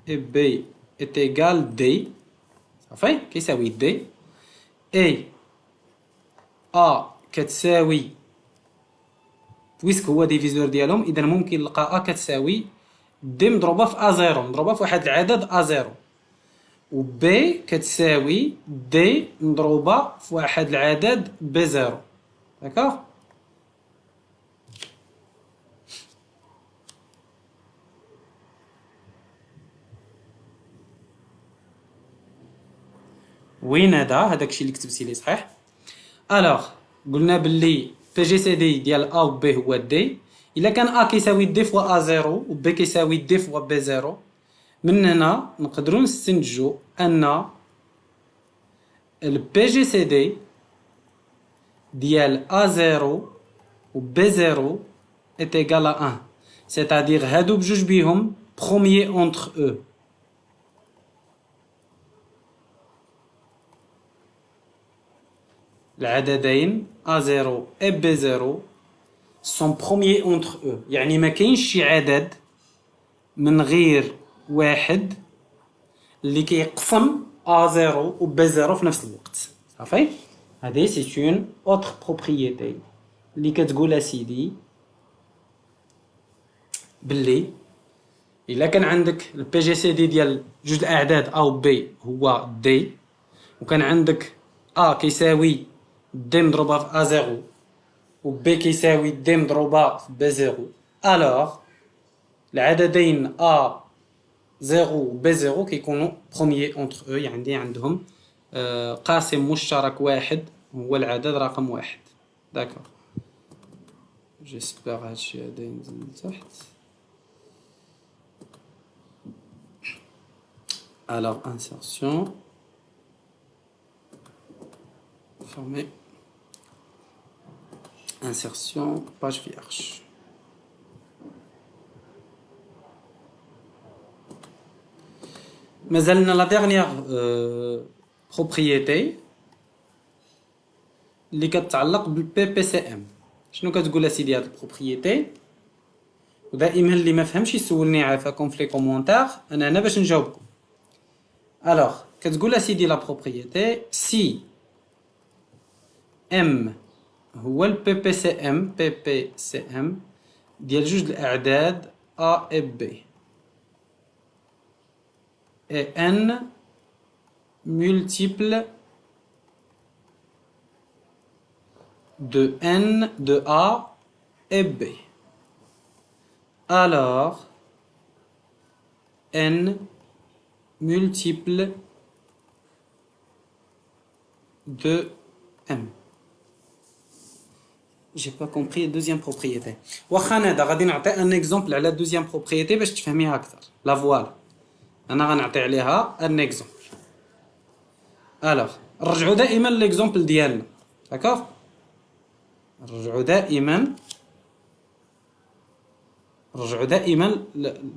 et B est égal D صافي كيساوي D et A كتساوي بويسك هو ديفيزور ديالهم إذا ممكن نلقى A كتساوي D مضروبة في A0 مضروبة في واحد العدد A0 و B كتساوي D مضروبة في واحد العدد B0 داكوغ وين هذاك الشيء اللي كتبتي لي صحيح الوغ قلنا باللي بي جي سي دي ديال A و B هو D الا كان A كيساوي D فوا A0 و B كيساوي D فوا B0 من هنا نقدروا نستنتجوا ان البي جي سي دي ديال A0 و B0 est égal à 1 c'est-à-dire هادو بجوج بيهم premier entre eux العددين A0 et B0 sont premiers entre eux يعني ما كاينش شي عدد من غير واحد اللي كيقسم A0 و B0 في نفس الوقت صافي هذه سي اون اوتر بروبريتي اللي كتقول اسيدي باللي الا كان عندك البي جي سي دي ديال جوج الاعداد A و B هو D وكان عندك A كيساوي D مضروبة في A0 و B كيساوي D مضروبة في B0 alors العددين A0 و B0 كيكونوا premier entre eux يعني عندهم قاسم مشترك واحد هو العدد رقم واحد داكور جيسبر هادشي هذا ينزل لتحت alors insertion fermé insertion page vierge مازالنا لا ديرنيير بروبريتي اللي كتعلق بالبي بي سي ام شنو كتقول اسيدي هاد البروبريتي ودائما اللي ما فهمش يسولني عافاكم في لي كومونتير انا هنا باش نجاوبكم الوغ كتقول اسيدي لا بروبريتي سي ام هو البي بي سي ام بي بي سي ام ديال جوج الاعداد ا و بي et n multiple de n de A et B. Alors, n multiple de m. J'ai pas compris la deuxième propriété. واخا هذا غادي نعطي ان اكزومبل على الدوزيام بروبريتي باش تفهميها اكثر. لا فوالا. انا غنعطي عليها ان اكزومبل الوغ نرجعوا دائما ليكزومبل ديالنا داكوغ نرجعوا دائما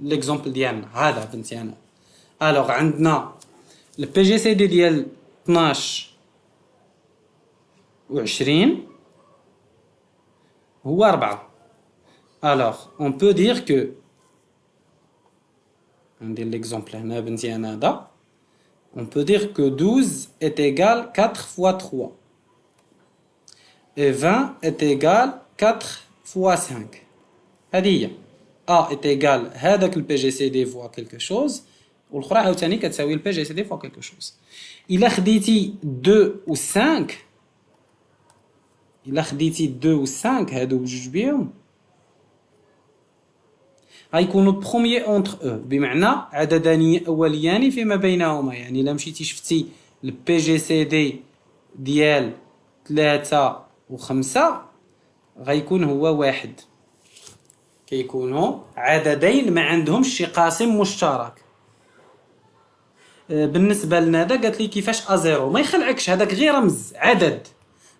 ليكزومبل ديالنا هذا بنتي انا الوغ عندنا البي جي سي دي ديال 12 و 20 هو 4 الوغ اون بو دير كو ندير l'exemple هنا بنتي انا هذا on peut dire que 12 est égal 4 fois 3 et 20 est égal 4 fois 5 هذه هي A est égal هذاك البي جي سي دي فوا quelque chose والاخرى عاوتاني كتساوي البي جي سي دي فوا quelque chose الا خديتي 2 و 5 هادو بجوج بيهم غيكونوا بروميي اونتر او بمعنى عددان اوليان فيما بينهما يعني الا مشيتي شفتي البي جي سي دي ديال 3 و 5 غيكون هو واحد كيكونوا عددين ما عندهمش شي قاسم مشترك بالنسبه لنا هذا قالت لي كيفاش A0 ما يخلعكش هذاك غير رمز عدد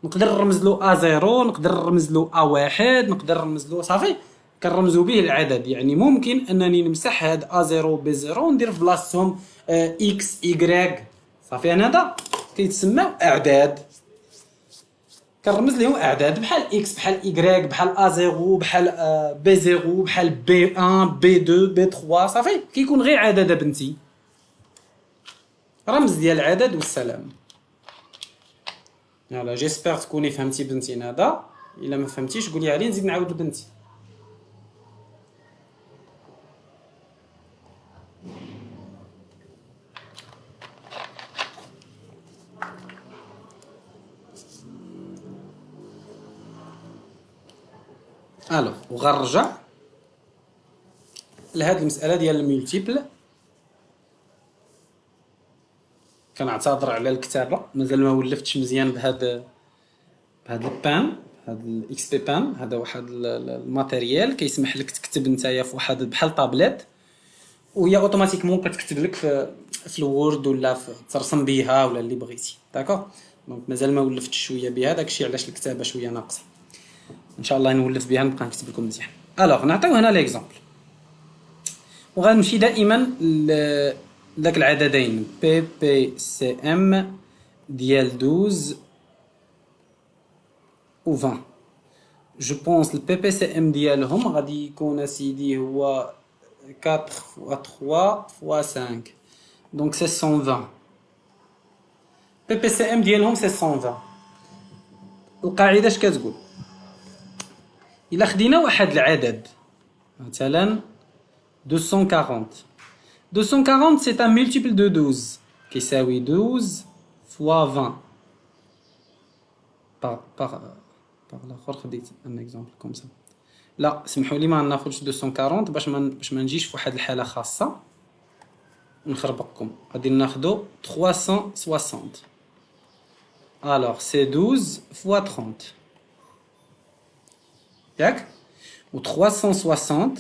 نقدر نرمز له A0 نقدر نرمز له A1 نقدر نرمز له صافي كنرمزو به العدد. يعني ممكن انني نمسح هاد A0 B0 وندير في بلاصتهم X Y. صافي هذا كيتسمى اعداد. كنرمز لهم اعداد بحال X بحال Y بحال A0 بحال B0 بحال B1 B2 B3. صافي كيكون غير عدد بنتي، رمز ديال العدد والسلام. يلا جيسبر تكوني فهمتي بنتي ندى. الا ما فهمتيش قولي لي نزيد نعاود لبنتي. الوغ وغنرجع لهاد المساله ديال المولتيبل. كنعتذر على الكتابه، مازال ما ولفتش مزيان بهاد البان، هاد الاكس بي بان. هذا واحد الماتيريال كيسمح لك تكتب نتايا في واحد بحال طابليت، وهي اوتوماتيكمون كتكتب لك في الوورد ولا ترسم بها ولا اللي بغيتي. داكوغ دونك مازال ما ولفتش شويه بها، داكشي علاش الكتابه شويه ناقصه. ان شاء الله نولف بها نبقى نكتب لكم مزيان. الوغ نعطيو هنا ليكزامبل، وغنمشي دائما لذاك العددين بي بي سي ام ديال 12 و 20. جو بونس البي بي سي ام ديالهم غادي يكون اسيدي هو 4 فوا 3 فوا 5، دونك سي 120. بي بي سي ام ديالهم سي 120. القاعده اش كتقول؟ الا خدينا واحد العدد مثلا 240، 240 c'est un multiple de 12 كيساوي 12 fois 20. par الاخر خديت ان اكزامبل كوم سا. لا سمحوا لي ما ناخذش 240 باش ما نجيش في واحد الحاله خاصه نخربقكم. غادي ناخذو 360. alors c'est 12 fois 30 ياك، و 360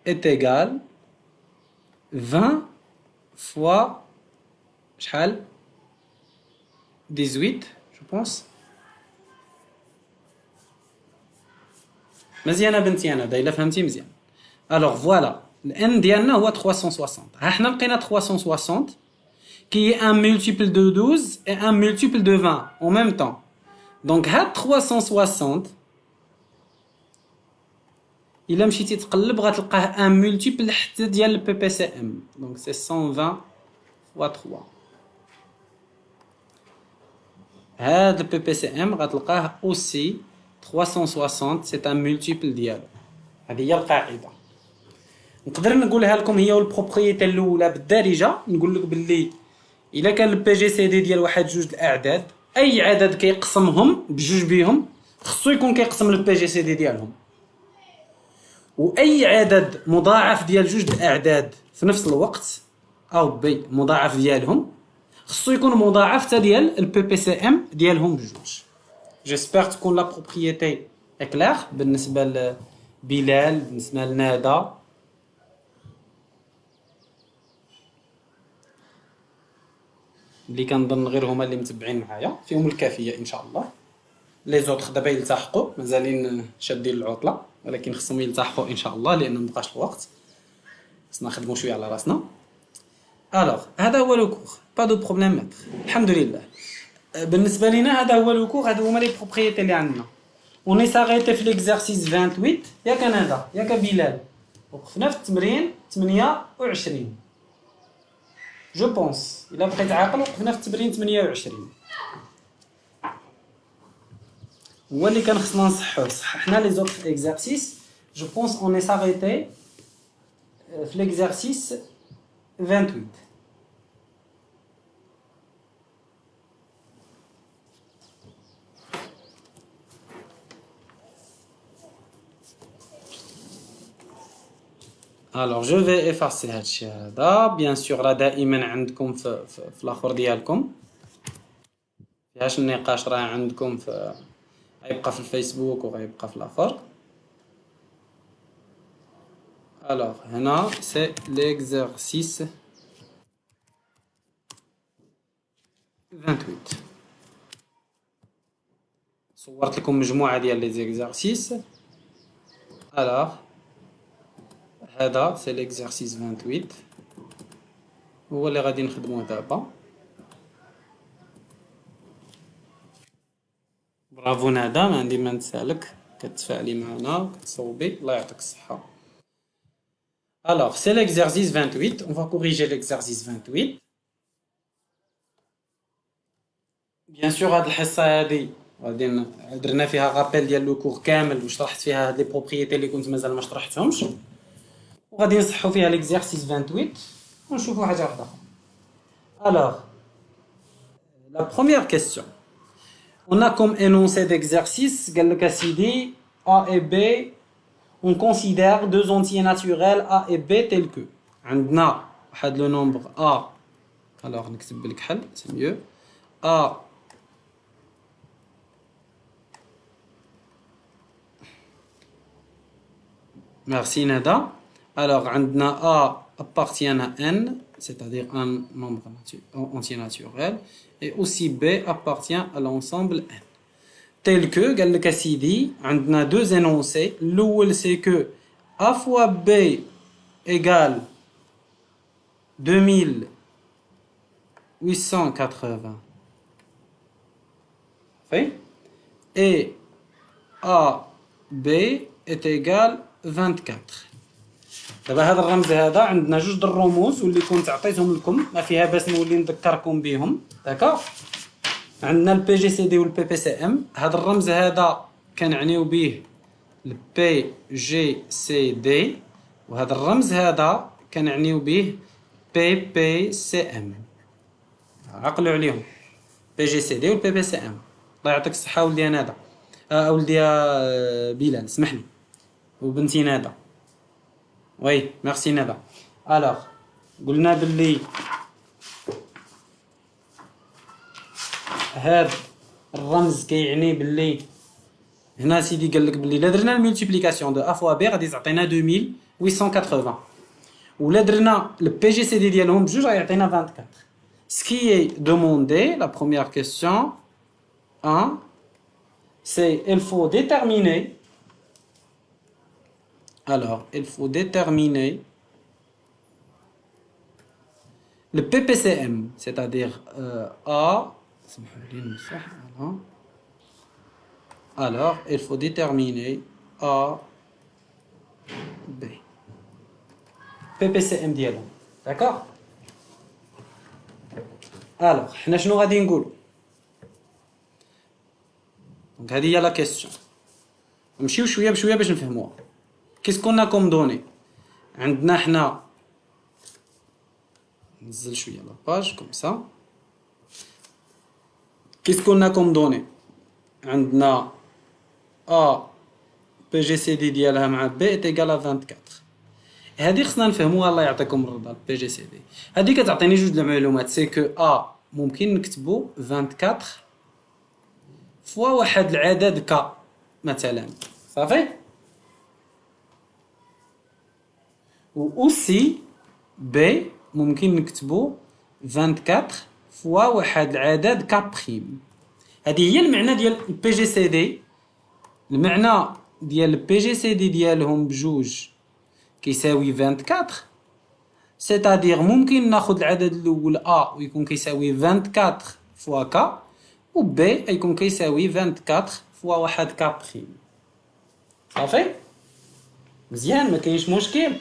est égal 20 fois شحال 18 je pense. مزيانه بنتي انا الا فهمتي مزيان. الوغ فوالا الان ديالنا هو 360. ها حنا لقينا 360 qui est un multiple de 12 et un multiple de 20 en même temps. donc هاد 360 الا مشيتي تقلب غتلقاه ان مولتيبل حتى ديال البي بي سي ام، دونك سي 120 فوا 3. هاد البي بي سي ام غتلقاه اوسي 360 سي ان مولتيبل ديالو. هذه هي القاعده. نقدر نقولها لكم هي والبروبريتي الاولى بالدارجه. نقول لك باللي الا كان البي جي سي دي ديال واحد جوج الاعداد، اي عدد كيقسمهم بجوج بيهم خصو يكون كيقسم البي جي سي دي ديالهم. واي عدد مضاعف ديال جوج الاعداد في نفس الوقت او بي مضاعف ديالهم خصو يكون مضاعف حتى ديال البي بي سي ام ديالهم بجوج. جيسبر تكون لا بروبريتي اكلير بالنسبه لبلال، بالنسبه لندى. اللي كنظن غير هما اللي متبعين معايا فيهم الكافيه ان شاء الله. لي زوطخ دابا يلتحقوا، مازالين شادين العطله، ولكن خصهم يلتحقوا ان شاء الله لان مبقاش الوقت، خصنا نخدموا شويه على راسنا. الوغ هذا هو لو كور، با دو بروبليم ماتر الحمد لله. بالنسبه لينا هذا هو لو كور، هادو هما لي بروبريتي اللي عندنا. اوني ساغيتي في ليكزارسيس 28 ياك هذا ياك بلال، وقفنا في التمرين 28 جو بونس. الا بقيت عاقل وقفنا في التمرين 28 هو اللي كان خصنا نصحوه. صححنا لي زوط اكزارسيس. جو بونس اوني ساغيتي في ليكزارسيس 28. Alors je vais effacer هادشي هذا. بيان سور راه دائما عندكم في الاخر ديالكم فيهاش النقاش، راه عندكم في غيبقى في الفيسبوك وغيبقى في الاخر. alors هنا c'est l'exercice 28. صورت لكم مجموعه ديال لي زيكزارسيس. alors هذا c'est l'exercice 28 هو اللي غادي نخدموه دابا. برافو ندى، ما عندي ما نسالك، كتفاعلي معنا وكتصوبي، الله يعطيك الصحة. Alors, c'est l'exercice 28. On va corriger l'exercice 28. Bien sûr, هاد الحصة هادي غادي درنا فيها غابيل ديال لو كور كامل وشرحت فيها هاد لي بروبريتي اللي كنت مازال ما شرحتهمش، وغادي نصحوا فيها l'exercice 28 ونشوفوا حاجة واحدة أخرى. Alors, la première question. On a comme énoncé d'exercice, قال لك أسيدي A et B, on considère deux entiers naturels A et B tels que. عندنا واحد لو نومبر A. Alors نكتب بالكحل c'est mieux. A merci Nada. Alors عندنا A appartient à N, c'est-à-dire un nombre entier naturel, et aussi B appartient à l'ensemble N. Tel que, قال لك أسيدي عندنا deux énoncés. الأول c'est que A fois B égale 2880 et A B est égal 24. دابا هذا الرمز هذا عندنا جوج د الرموز واللي كنت عطيتهم لكم، ما فيها باس نولي نذكركم بهم. داكوغ، عندنا البي جي سي دي والبي بي سي ام. هذا الرمز هذا كنعنيو به البي جي سي دي، وهذا الرمز هذا كنعنيو به بي بي سي ام. عقلوا عليهم، بي جي سي دي والبي بي سي ام. الله يعطيك الصحة ولدي ندى، ولدي بلال، اسمح لي، وبنتي ندى. وي ميرسي ندى. الوغ قلنا باللي هاد الرمز كيعني باللي هنا سيدي قال لك باللي لا درنا الملتيبليكاسيون دو ا فوا بي غادي تعطينا 2880، ولا درنا البي جي سي دي ديالهم بجوج غيعطينا 24. Ce qui est demandé, la première question 1, c'est il faut déterminer. Alors, il faut déterminer le PPCM, c'est-à-dire A. Alors, il faut déterminer A, B. PPCM ديالهم. D'accord? Alors, حنا شنو غادي نقولوا؟ دونك هذه هي لا كيسيون. نمشيو شويه بشويه باش نفهموها. Qu'est-ce qu'on a comme données? عندنا حنا ننزل شويه لا باج comme ça. Qu'est-ce qu'on a comme données? عندنا A بي جي سي دي ديالها مع B est égal à 24. هذه خصنا نفهموها، الله يعطيكم الرضا. بي جي سي دي هذه كتعطيني جوج د المعلومات، سي كو A ممكن نكتبو 24 فوا واحد العدد ك مثلا، صافي. و اوسي B ممكن نكتبو 24 فوا واحد العدد ك بريم. هذه هي المعنى ديال البي جي سي دي. المعنى ديال البي جي سي دي ديالهم بجوج كيساوي 24، سيتادير ممكن ناخذ العدد الاول A ويكون كيساوي 24 فوا ك، و B يكون كيساوي 24 فوا واحد ك بريم. صافي مزيان، ما كاينش مشكل.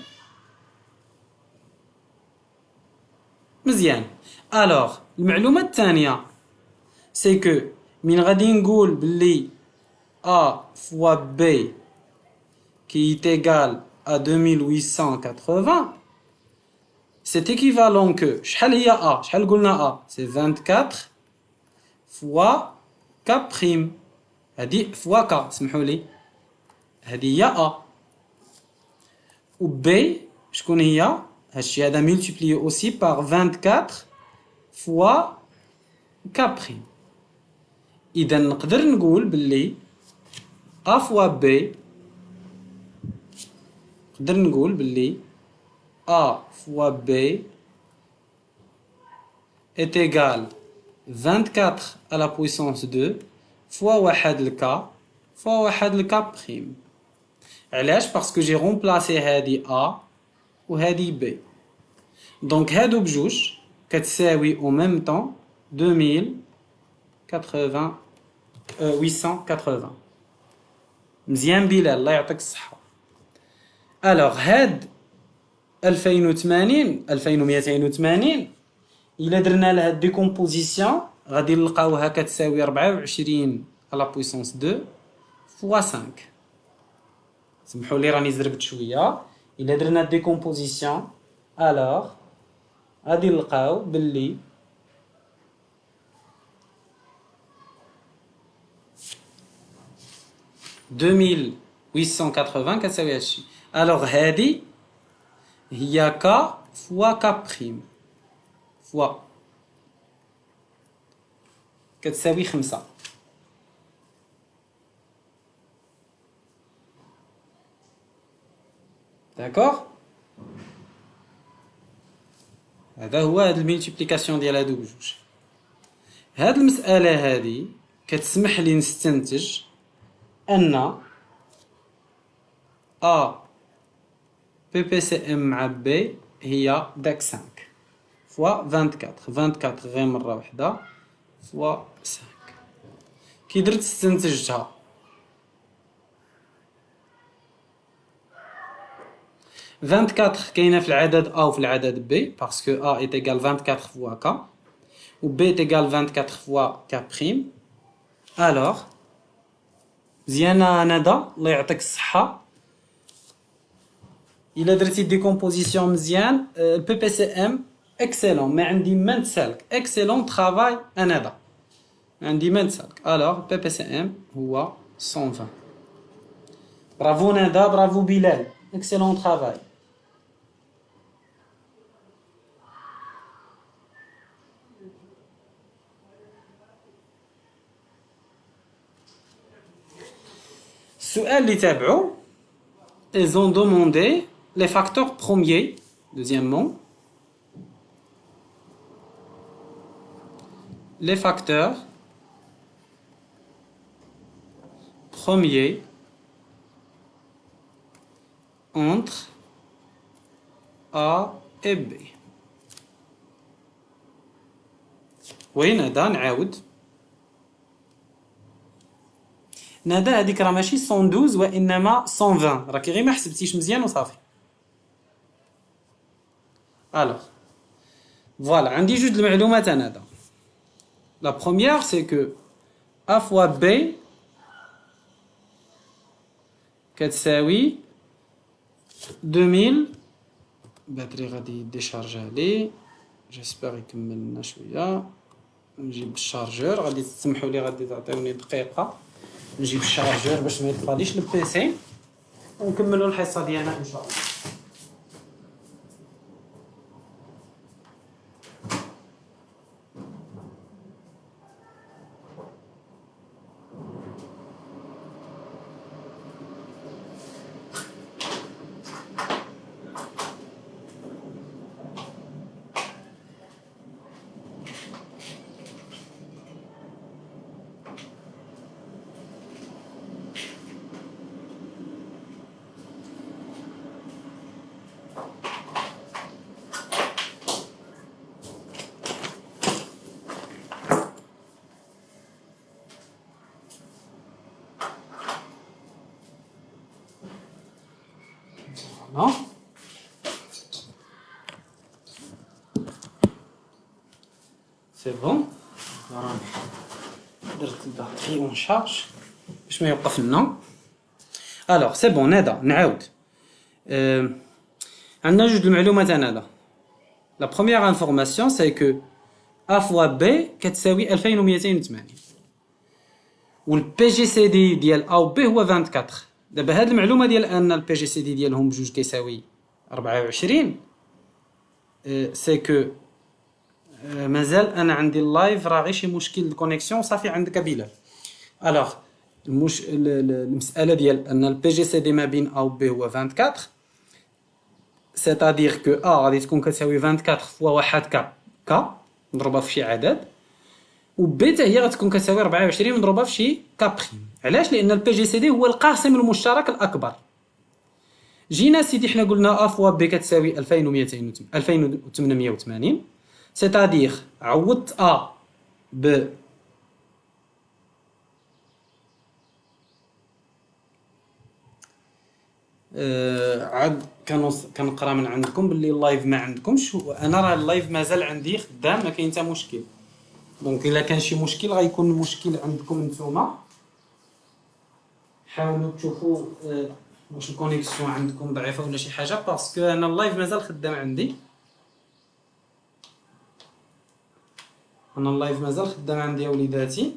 مزيان. الوغ المعلومه الثانيه سي كو من غادي نقول باللي A fois B qui est égal à 2880, c'est équivalent que شحال هي A؟ شحال قلنا A؟ c'est 24 fois K prime. هذه fois K، اسمحوا لي، هذه هي A. و B شكون هي؟ هادشي هذا multiplié aussi par 24 fois K prime. إذا نقدر نقول باللي A fois B، نقدر نقول باللي A fois B est égal 24 à la puissance 2 fois واحد الك fois واحد الك prime. علاش؟ parce que j'ai remplacé هذه A وهذه بي. دونك هادو بجوج كتساوي او ميم طون 2080 880. مزيان بلال الله يعطيك الصحة. الوغ هاد 2080 2280 إلا درنا لها ديكومبوزيسيون غادي نلقاوها كتساوي 24 على بويسونس 2 فوا 5. سمحوا لي راني زربت شويه. الا درنا ديكومبوزيسيون الوغ غادي نلقاو باللي دوميل 880 كتساوي هادشي. الوغ هادي هي كا فوا كا بريم فوا كتساوي 5. داكوغ. هذا هو هاد الملتيبليكاسيون ديال هادو بجوج. هاد المسألة هادي كتسمح لي نستنتج أن A بي بي سي ام مع بي هي داك 5 فوا 24 غير مرة وحدة فوا 5. كي درت استنتجتها كاينه في العدد A وفي العدد B باسكو A est égal 24 fois K و B est égal 24 fois K prime. alors مزيانه ندى الله يعطيك الصحه. الا درتي ديكومبوزيسيون مزيان البي بي سي ام اكسلون ما عندي ما نتسالك. اكسلون ترافاي ندى ما عندي ما نتسالك. alors بي بي سي ام هو 120. برافو ندى برافو بلال اكسلون ترافاي. السؤال اللي تابعو ils ont demandé les facteurs premiers. Deuxièmement, les facteurs premiers entre A et B. وين هذا نعاود ندى هذيك راه ماشي 112 وانما 120 راكي غير ما حسبتيش مزيان وصافي. الوغ فوالا عندي جوج المعلومات ندى. لا بروميير سي كو ا فوا بي كتساوي 2000. باتري غادي ديشارجا لي جيسبر يكمل لنا شويه. نجيب الشارجور غادي تسمحوا لي غادي تعطيوني دقيقه نجيب الشارجور باش ما يطفاليش البيسي ونكملوا الحصه ديالنا ان شاء الله. Non. C'est bon. درت الباتري اون شارج باش ما يوقف لنا. الوغ سي بون ندى نعاود. عندنا جوج المعلومات ندى. لا بروميير انفورماسيون سي كو ا فوا بي كتساوي 2280 والبي جي سي دي ديال ا و بي هو 24. دابا هاد المعلومه ديال ان البي جي سي دي ديالهم بجوج كيساوي 24 سي كو مازال انا عندي اللايف راه غير شي مشكل الكونيكسيون صافي عندك بلال. الوغ المساله ديال ان البي جي سي دي ما بين ا و بي هو 24 سيتادير كو ا غادي تكون كتساوي 24 فوا واحد كا نضربها في شي عدد و بي حتى هي غتكون كتساوي 24 مضروبه في شي كا بريم. علاش؟ لان البي جي سي دي هو القاسم المشترك الاكبر. جينا سيدي حنا قلنا ا فوا بي كتساوي 2880 سيتادير عوضت ا ب عاد كنقرا من عندكم باللي اللايف ما عندكمش، انا راه اللايف مازال عندي خدام، ما كاين حتى مشكل. دونك الا كان شي مشكل غيكون المشكل عندكم نتوما، حاولوا تشوفوا واش الكونيكسيون عندكم ضعيفه ولا شي حاجه، باسكو انا اللايف مازال خدام عندي. انا اللايف مازال خدام عندي يا وليداتي.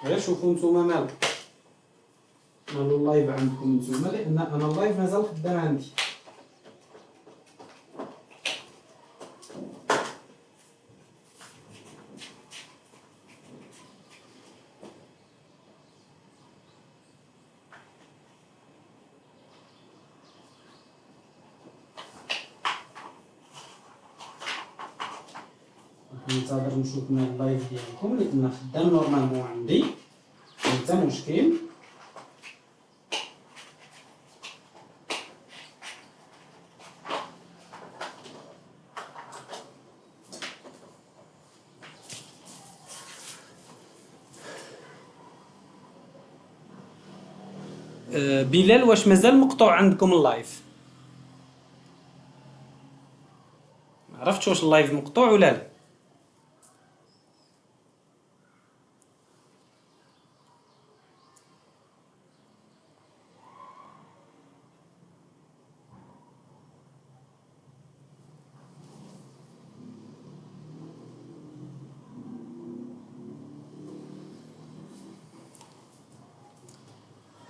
غير شوفوا نتوما مالو اللايف عندكم نتوما، لان انا اللايف مازال خدام عندي. ننتظر نشوف من اللايف ديالكم لان خدام نورمالمون عندي، حتى مشكل. بلال واش مازال مقطوع عندكم اللايف؟ عرفتش واش اللايف مقطوع ولا لا؟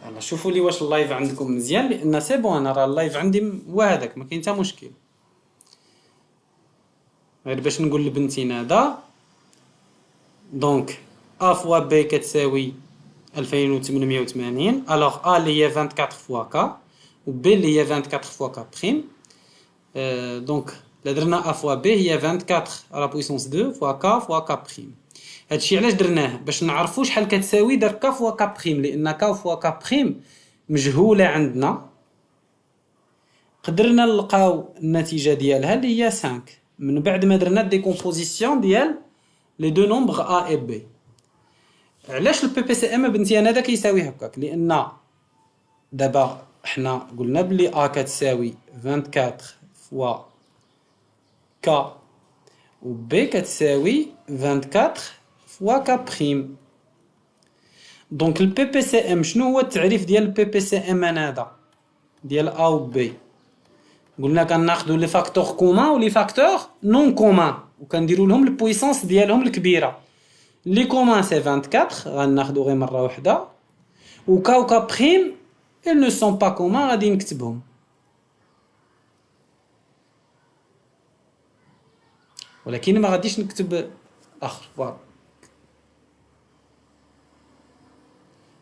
يلا شوفوا لي واش اللايف عندكم مزيان، لان سي بون انا راه اللايف عندي هو هذاك، ما كاين حتى مشكل. غير باش نقول لبنتي نادا، دونك ا فوا بي كتساوي 2880، الوغ ا اللي هي 24 فوا كا و بي اللي هي 24 فوا كا بريم. دونك لا درنا ا فوا بي هي 24 على بويسونس 2 فوا كا فوا كا بريم. هادشي علاش درناه باش نعرفوا شحال كتساوي دار كا فوا كا بريم، لان كا فوا كا بريم مجهوله عندنا. قدرنا نلقاو النتيجه ديالها اللي هي 5 من بعد ما درنا ديكومبوزيسيون ديال لي دو نومبر ا اي بي. علاش البي بي سي ام بنتي انا هذا كيساوي هكاك؟ لان دابا حنا قلنا بلي ا كتساوي 24 فوا كا و بي كتساوي 24 فوا كا بريم. دونك البي بي سي ام شنو هو التعريف ديال البي بي سي ام انا هذا ديال ا و بي؟ قلنا كناخذوا لي فاكتور كومان و لي فاكتور نون كومان وكنديروا لهم البويسونس ديالهم الكبيره. لي كومان سي 24 غناخذوا غير مره واحده، و كا بريم ils ne sont pas communs غادي نكتبهم. ولكن ما غاديش نكتب اخر فوالا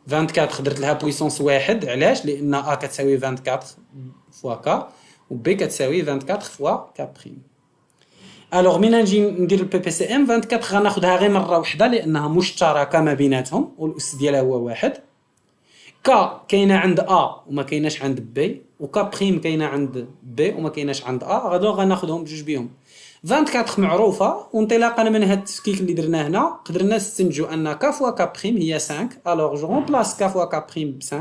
24 درت لها بويسونس واحد. علاش؟ لان ا كتساوي 24 فوا كا و بي كتساوي 24 فوا كا بريم. الوغ مين نجي ندير البي بي سي ام 24 غناخذها غير مره واحده لانها مشتركه ما بيناتهم والاس ديالها هو واحد. كا كاينه عند ا وما كايناش عند بي، وكا بريم كاينه عند بي وما كايناش عند ا، غادي غناخذهم بجوج بهم. 24 معروفه، وانطلاقا من هذا التفكيك اللي درناه هنا قدرنا نستنتجوا ان كا فوا كا بريم هي 5. الوغ جو رومبلاس كا فوا كا بريم ب 5،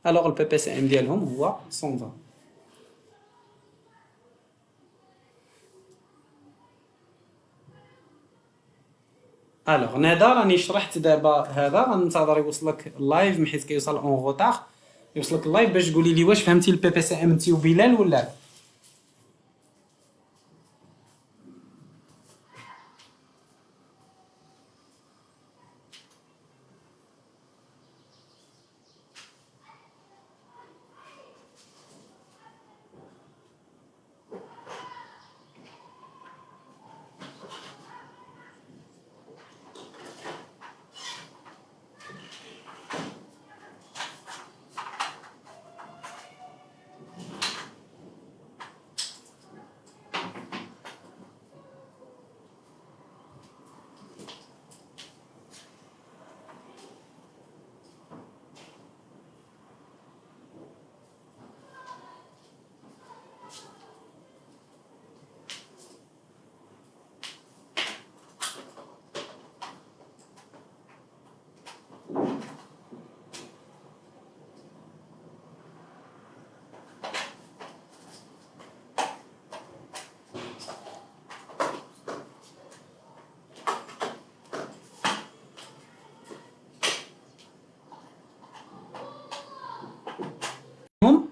الوغ البي بي سي ام ديالهم هو 120. الوغ ندى راني شرحت دابا هذا، غننتظر يوصلك اللايف من حيت كيوصل اون غوطار. يوصلك اللايف باش تقولي لي واش فهمتي البي بي سي ام انت وبلال ولا لا.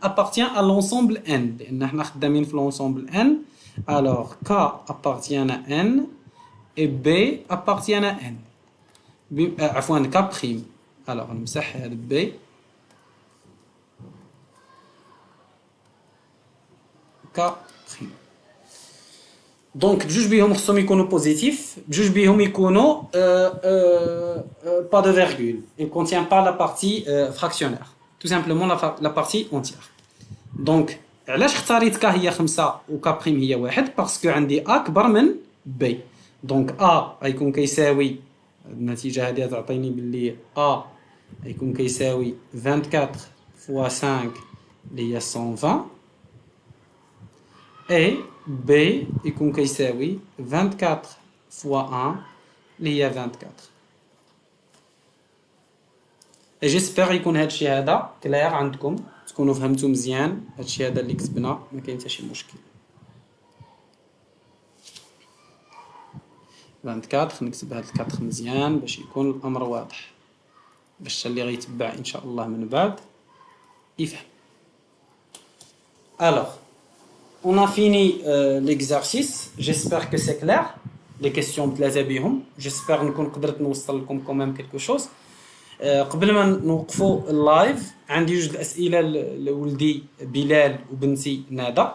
appartient à l'ensemble n لان حنا خدامين في l'ensemble n. alors k appartient à n et b appartient à n. عفوا k prime. alors نمسح هذا b. k prime. دونك بجوج بيهم خصهم يكونوا بوزيتيف، بجوج بيهم يكونوا pas de virgule. Il contient pas la partie fractionnaire. Tout simplement la partie entière. دونك علاش اختاريت ك هي 5 و ك بريم هي 1؟ باسكو عندي ا كبر من بي. دونك ا غيكون كيساوي، النتيجه هذه تعطيني باللي ا غيكون كيساوي 24 فوا 5 اللي هي 120 et B يكون كيساوي 24 فوا 1 اللي هي 24. et j'espère يكون هادشي هذا كلير عندكم، تكونوا فهمتوا مزيان هادشي هذا اللي كتبنا، ما كاين حتى شي مشكل. 24 نكتب هاد الكاتر مزيان باش يكون الامر واضح، باش اللي غيتبع ان شاء الله من بعد يفهم. alors on a fini l'exercice. J'espère que c'est clair. Les questions بتلاته بهم. J'espère نكون قدرت نوصل لكم quand même quelque chose. قبل ما نوقفوا اللايف عندي جوج الاسئله لولدي بلال وبنتي ندى.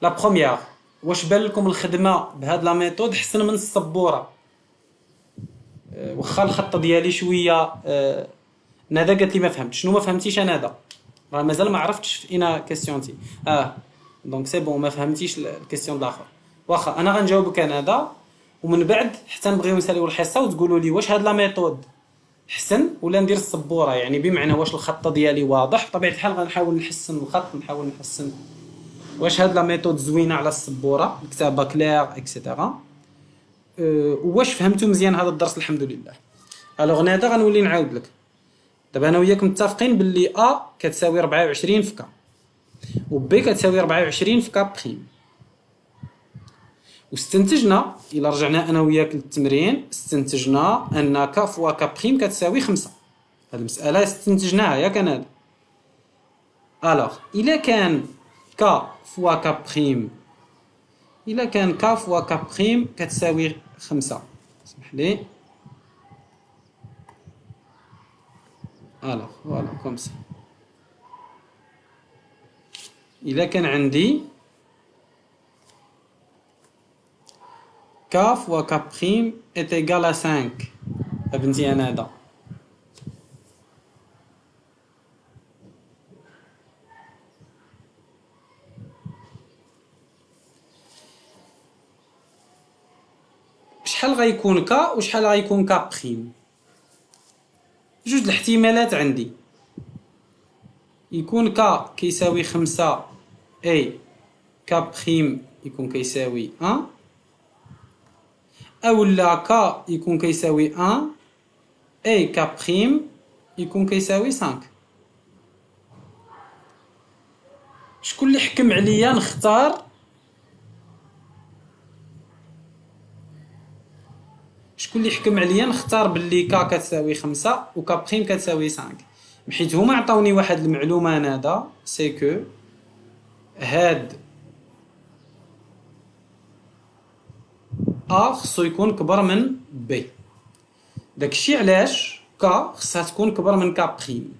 لا بروميير، واش بان لكم الخدمه بهاد لا ميثود احسن من السبوره؟ واخا الخطه ديالي شويه. ندى قالت لي ما فهمتش. شنو ما فهمتيش ندى؟ راه مازال ما عرفتش في اين كيسيونتي. دونك سي بون، ما فهمتيش الكيسيون الاخر. واخا انا غنجاوبك انا ومن بعد حتى نبغيو نساليو الحصه وتقولوا لي واش هاد لا ميثود احسن ولا ندير السبوره، يعني بمعنى واش الخطه ديالي واضح. بطبيعه الحال غنحاول نحسن الخط، نحاول نحسن واش هاد لا ميثود زوينه على السبوره، الكتابه كلير اكسيتيرا. واش فهمتوا مزيان هذا الدرس؟ الحمد لله. الوغ ندى غنولي نعاود لك. دابا انا وياك متفقين باللي ا كتساوي 24 في ك و بي كتساوي 24 في ك بريم، واستنتجنا الى رجعنا انا وياك للتمرين استنتجنا ان ك فوا ك بريم كتساوي 5. هذه المساله استنتجناها ياك انا. الوغ الا كان ك فوا ك بريم، الا كان ك فوا ك بريم كتساوي 5، اسمح لي. الوغ فوالا كوم سا. الا كان عندي k fois k prime est égal à 5 بنتي انا هذا، شحال غيكون ك وشحال غيكون ك بريم؟ جوج الاحتمالات عندي. يكون ك كيساوي 5 اي ك بريم يكون كيساوي 1، اولا ك يكون كيساوي 1 اي ك بريم يكون كيساوي 5. شكون اللي حكم عليا نختار؟ شكون اللي حكم عليا نختار باللي ك كتساوي 5 و ك بريم كتساوي 5؟ حيت هما عطاوني واحد المعلومه هذا، سي كو هاد ا خصو يكون كبر من بي. داكشي علاش ك خصها تكون كبر من ك بريم،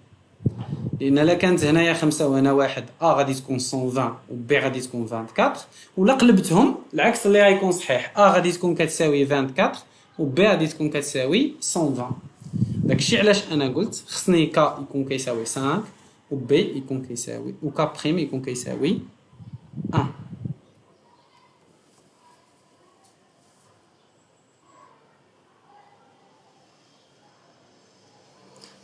لان الا كانت هنايا 5 وهنا 1 ا غادي تكون 120 و بي غادي تكون 24، ولا قلبتهم العكس اللي غيكون صحيح، ا غادي تكون كتساوي 24 و بي غادي تكون كتساوي 120. داكشي علاش انا قلت خصني ك يكون كيساوي 5 و بي يكون كيساوي و ك بريم يكون كيساوي 1.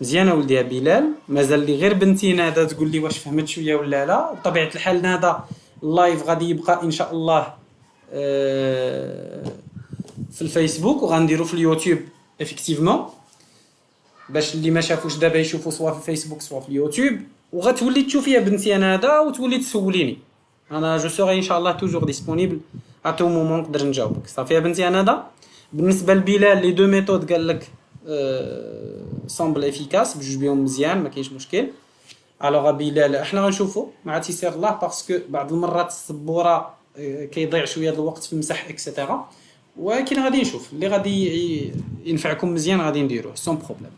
مزيان ولدي يا بلال. مازال لي غير بنتي ندى تقول لي واش فهمت شويه ولا لا. بطبيعه الحال ندى اللايف غادي يبقى ان شاء الله في الفيسبوك وغنديرو في اليوتيوب افيكتيفمون، باش اللي ما شافوش دابا يشوفوا سوا في الفيسبوك سوا في اليوتيوب، وغتولي تشوفي يا بنتي ندى وتولي تسوليني. انا جو سوري ان شاء الله توجور ديسپونيبل ا تو مومون نقدر نجاوبك. صافي يا بنتي ندى. بالنسبه لبلال لي دو ميثود قال لك سامبل افيكاس، بجوج بهم مزيان ما كاينش مشكل. الوغ بلال احنا غنشوفو مع تيسير الله باسكو بعض المرات السبوره كيضيع شويه د الوقت في المسح اكسيتيرا، ولكن غادي نشوف اللي غادي ينفعكم مزيان غادي نديروه سون بروبليم.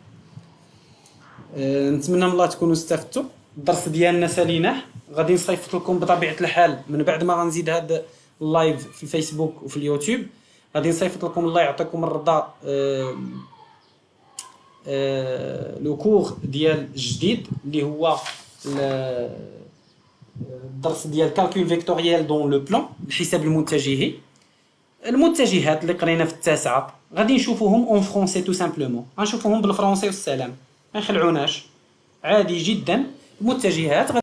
نتمنى من الله تكونوا استفدتوا. الدرس ديالنا ساليناه، غادي نصيفط لكم بطبيعه الحال من بعد ما غنزيد هذا اللايف في الفيسبوك وفي اليوتيوب، غادي نصيفط لكم الله يعطيكم الرضا لو كور ديال الجديد اللي هو الدرس ديال كالكول فيكتوريال دون لو بلان، الحساب المتجهي. المتجهات اللي قرينا في التاسعه غادي نشوفوهم اون فرونسي تو سامبلومون، غنشوفوهم بالفرونسي والسلام ما يخلعوناش عادي جدا. المتجهات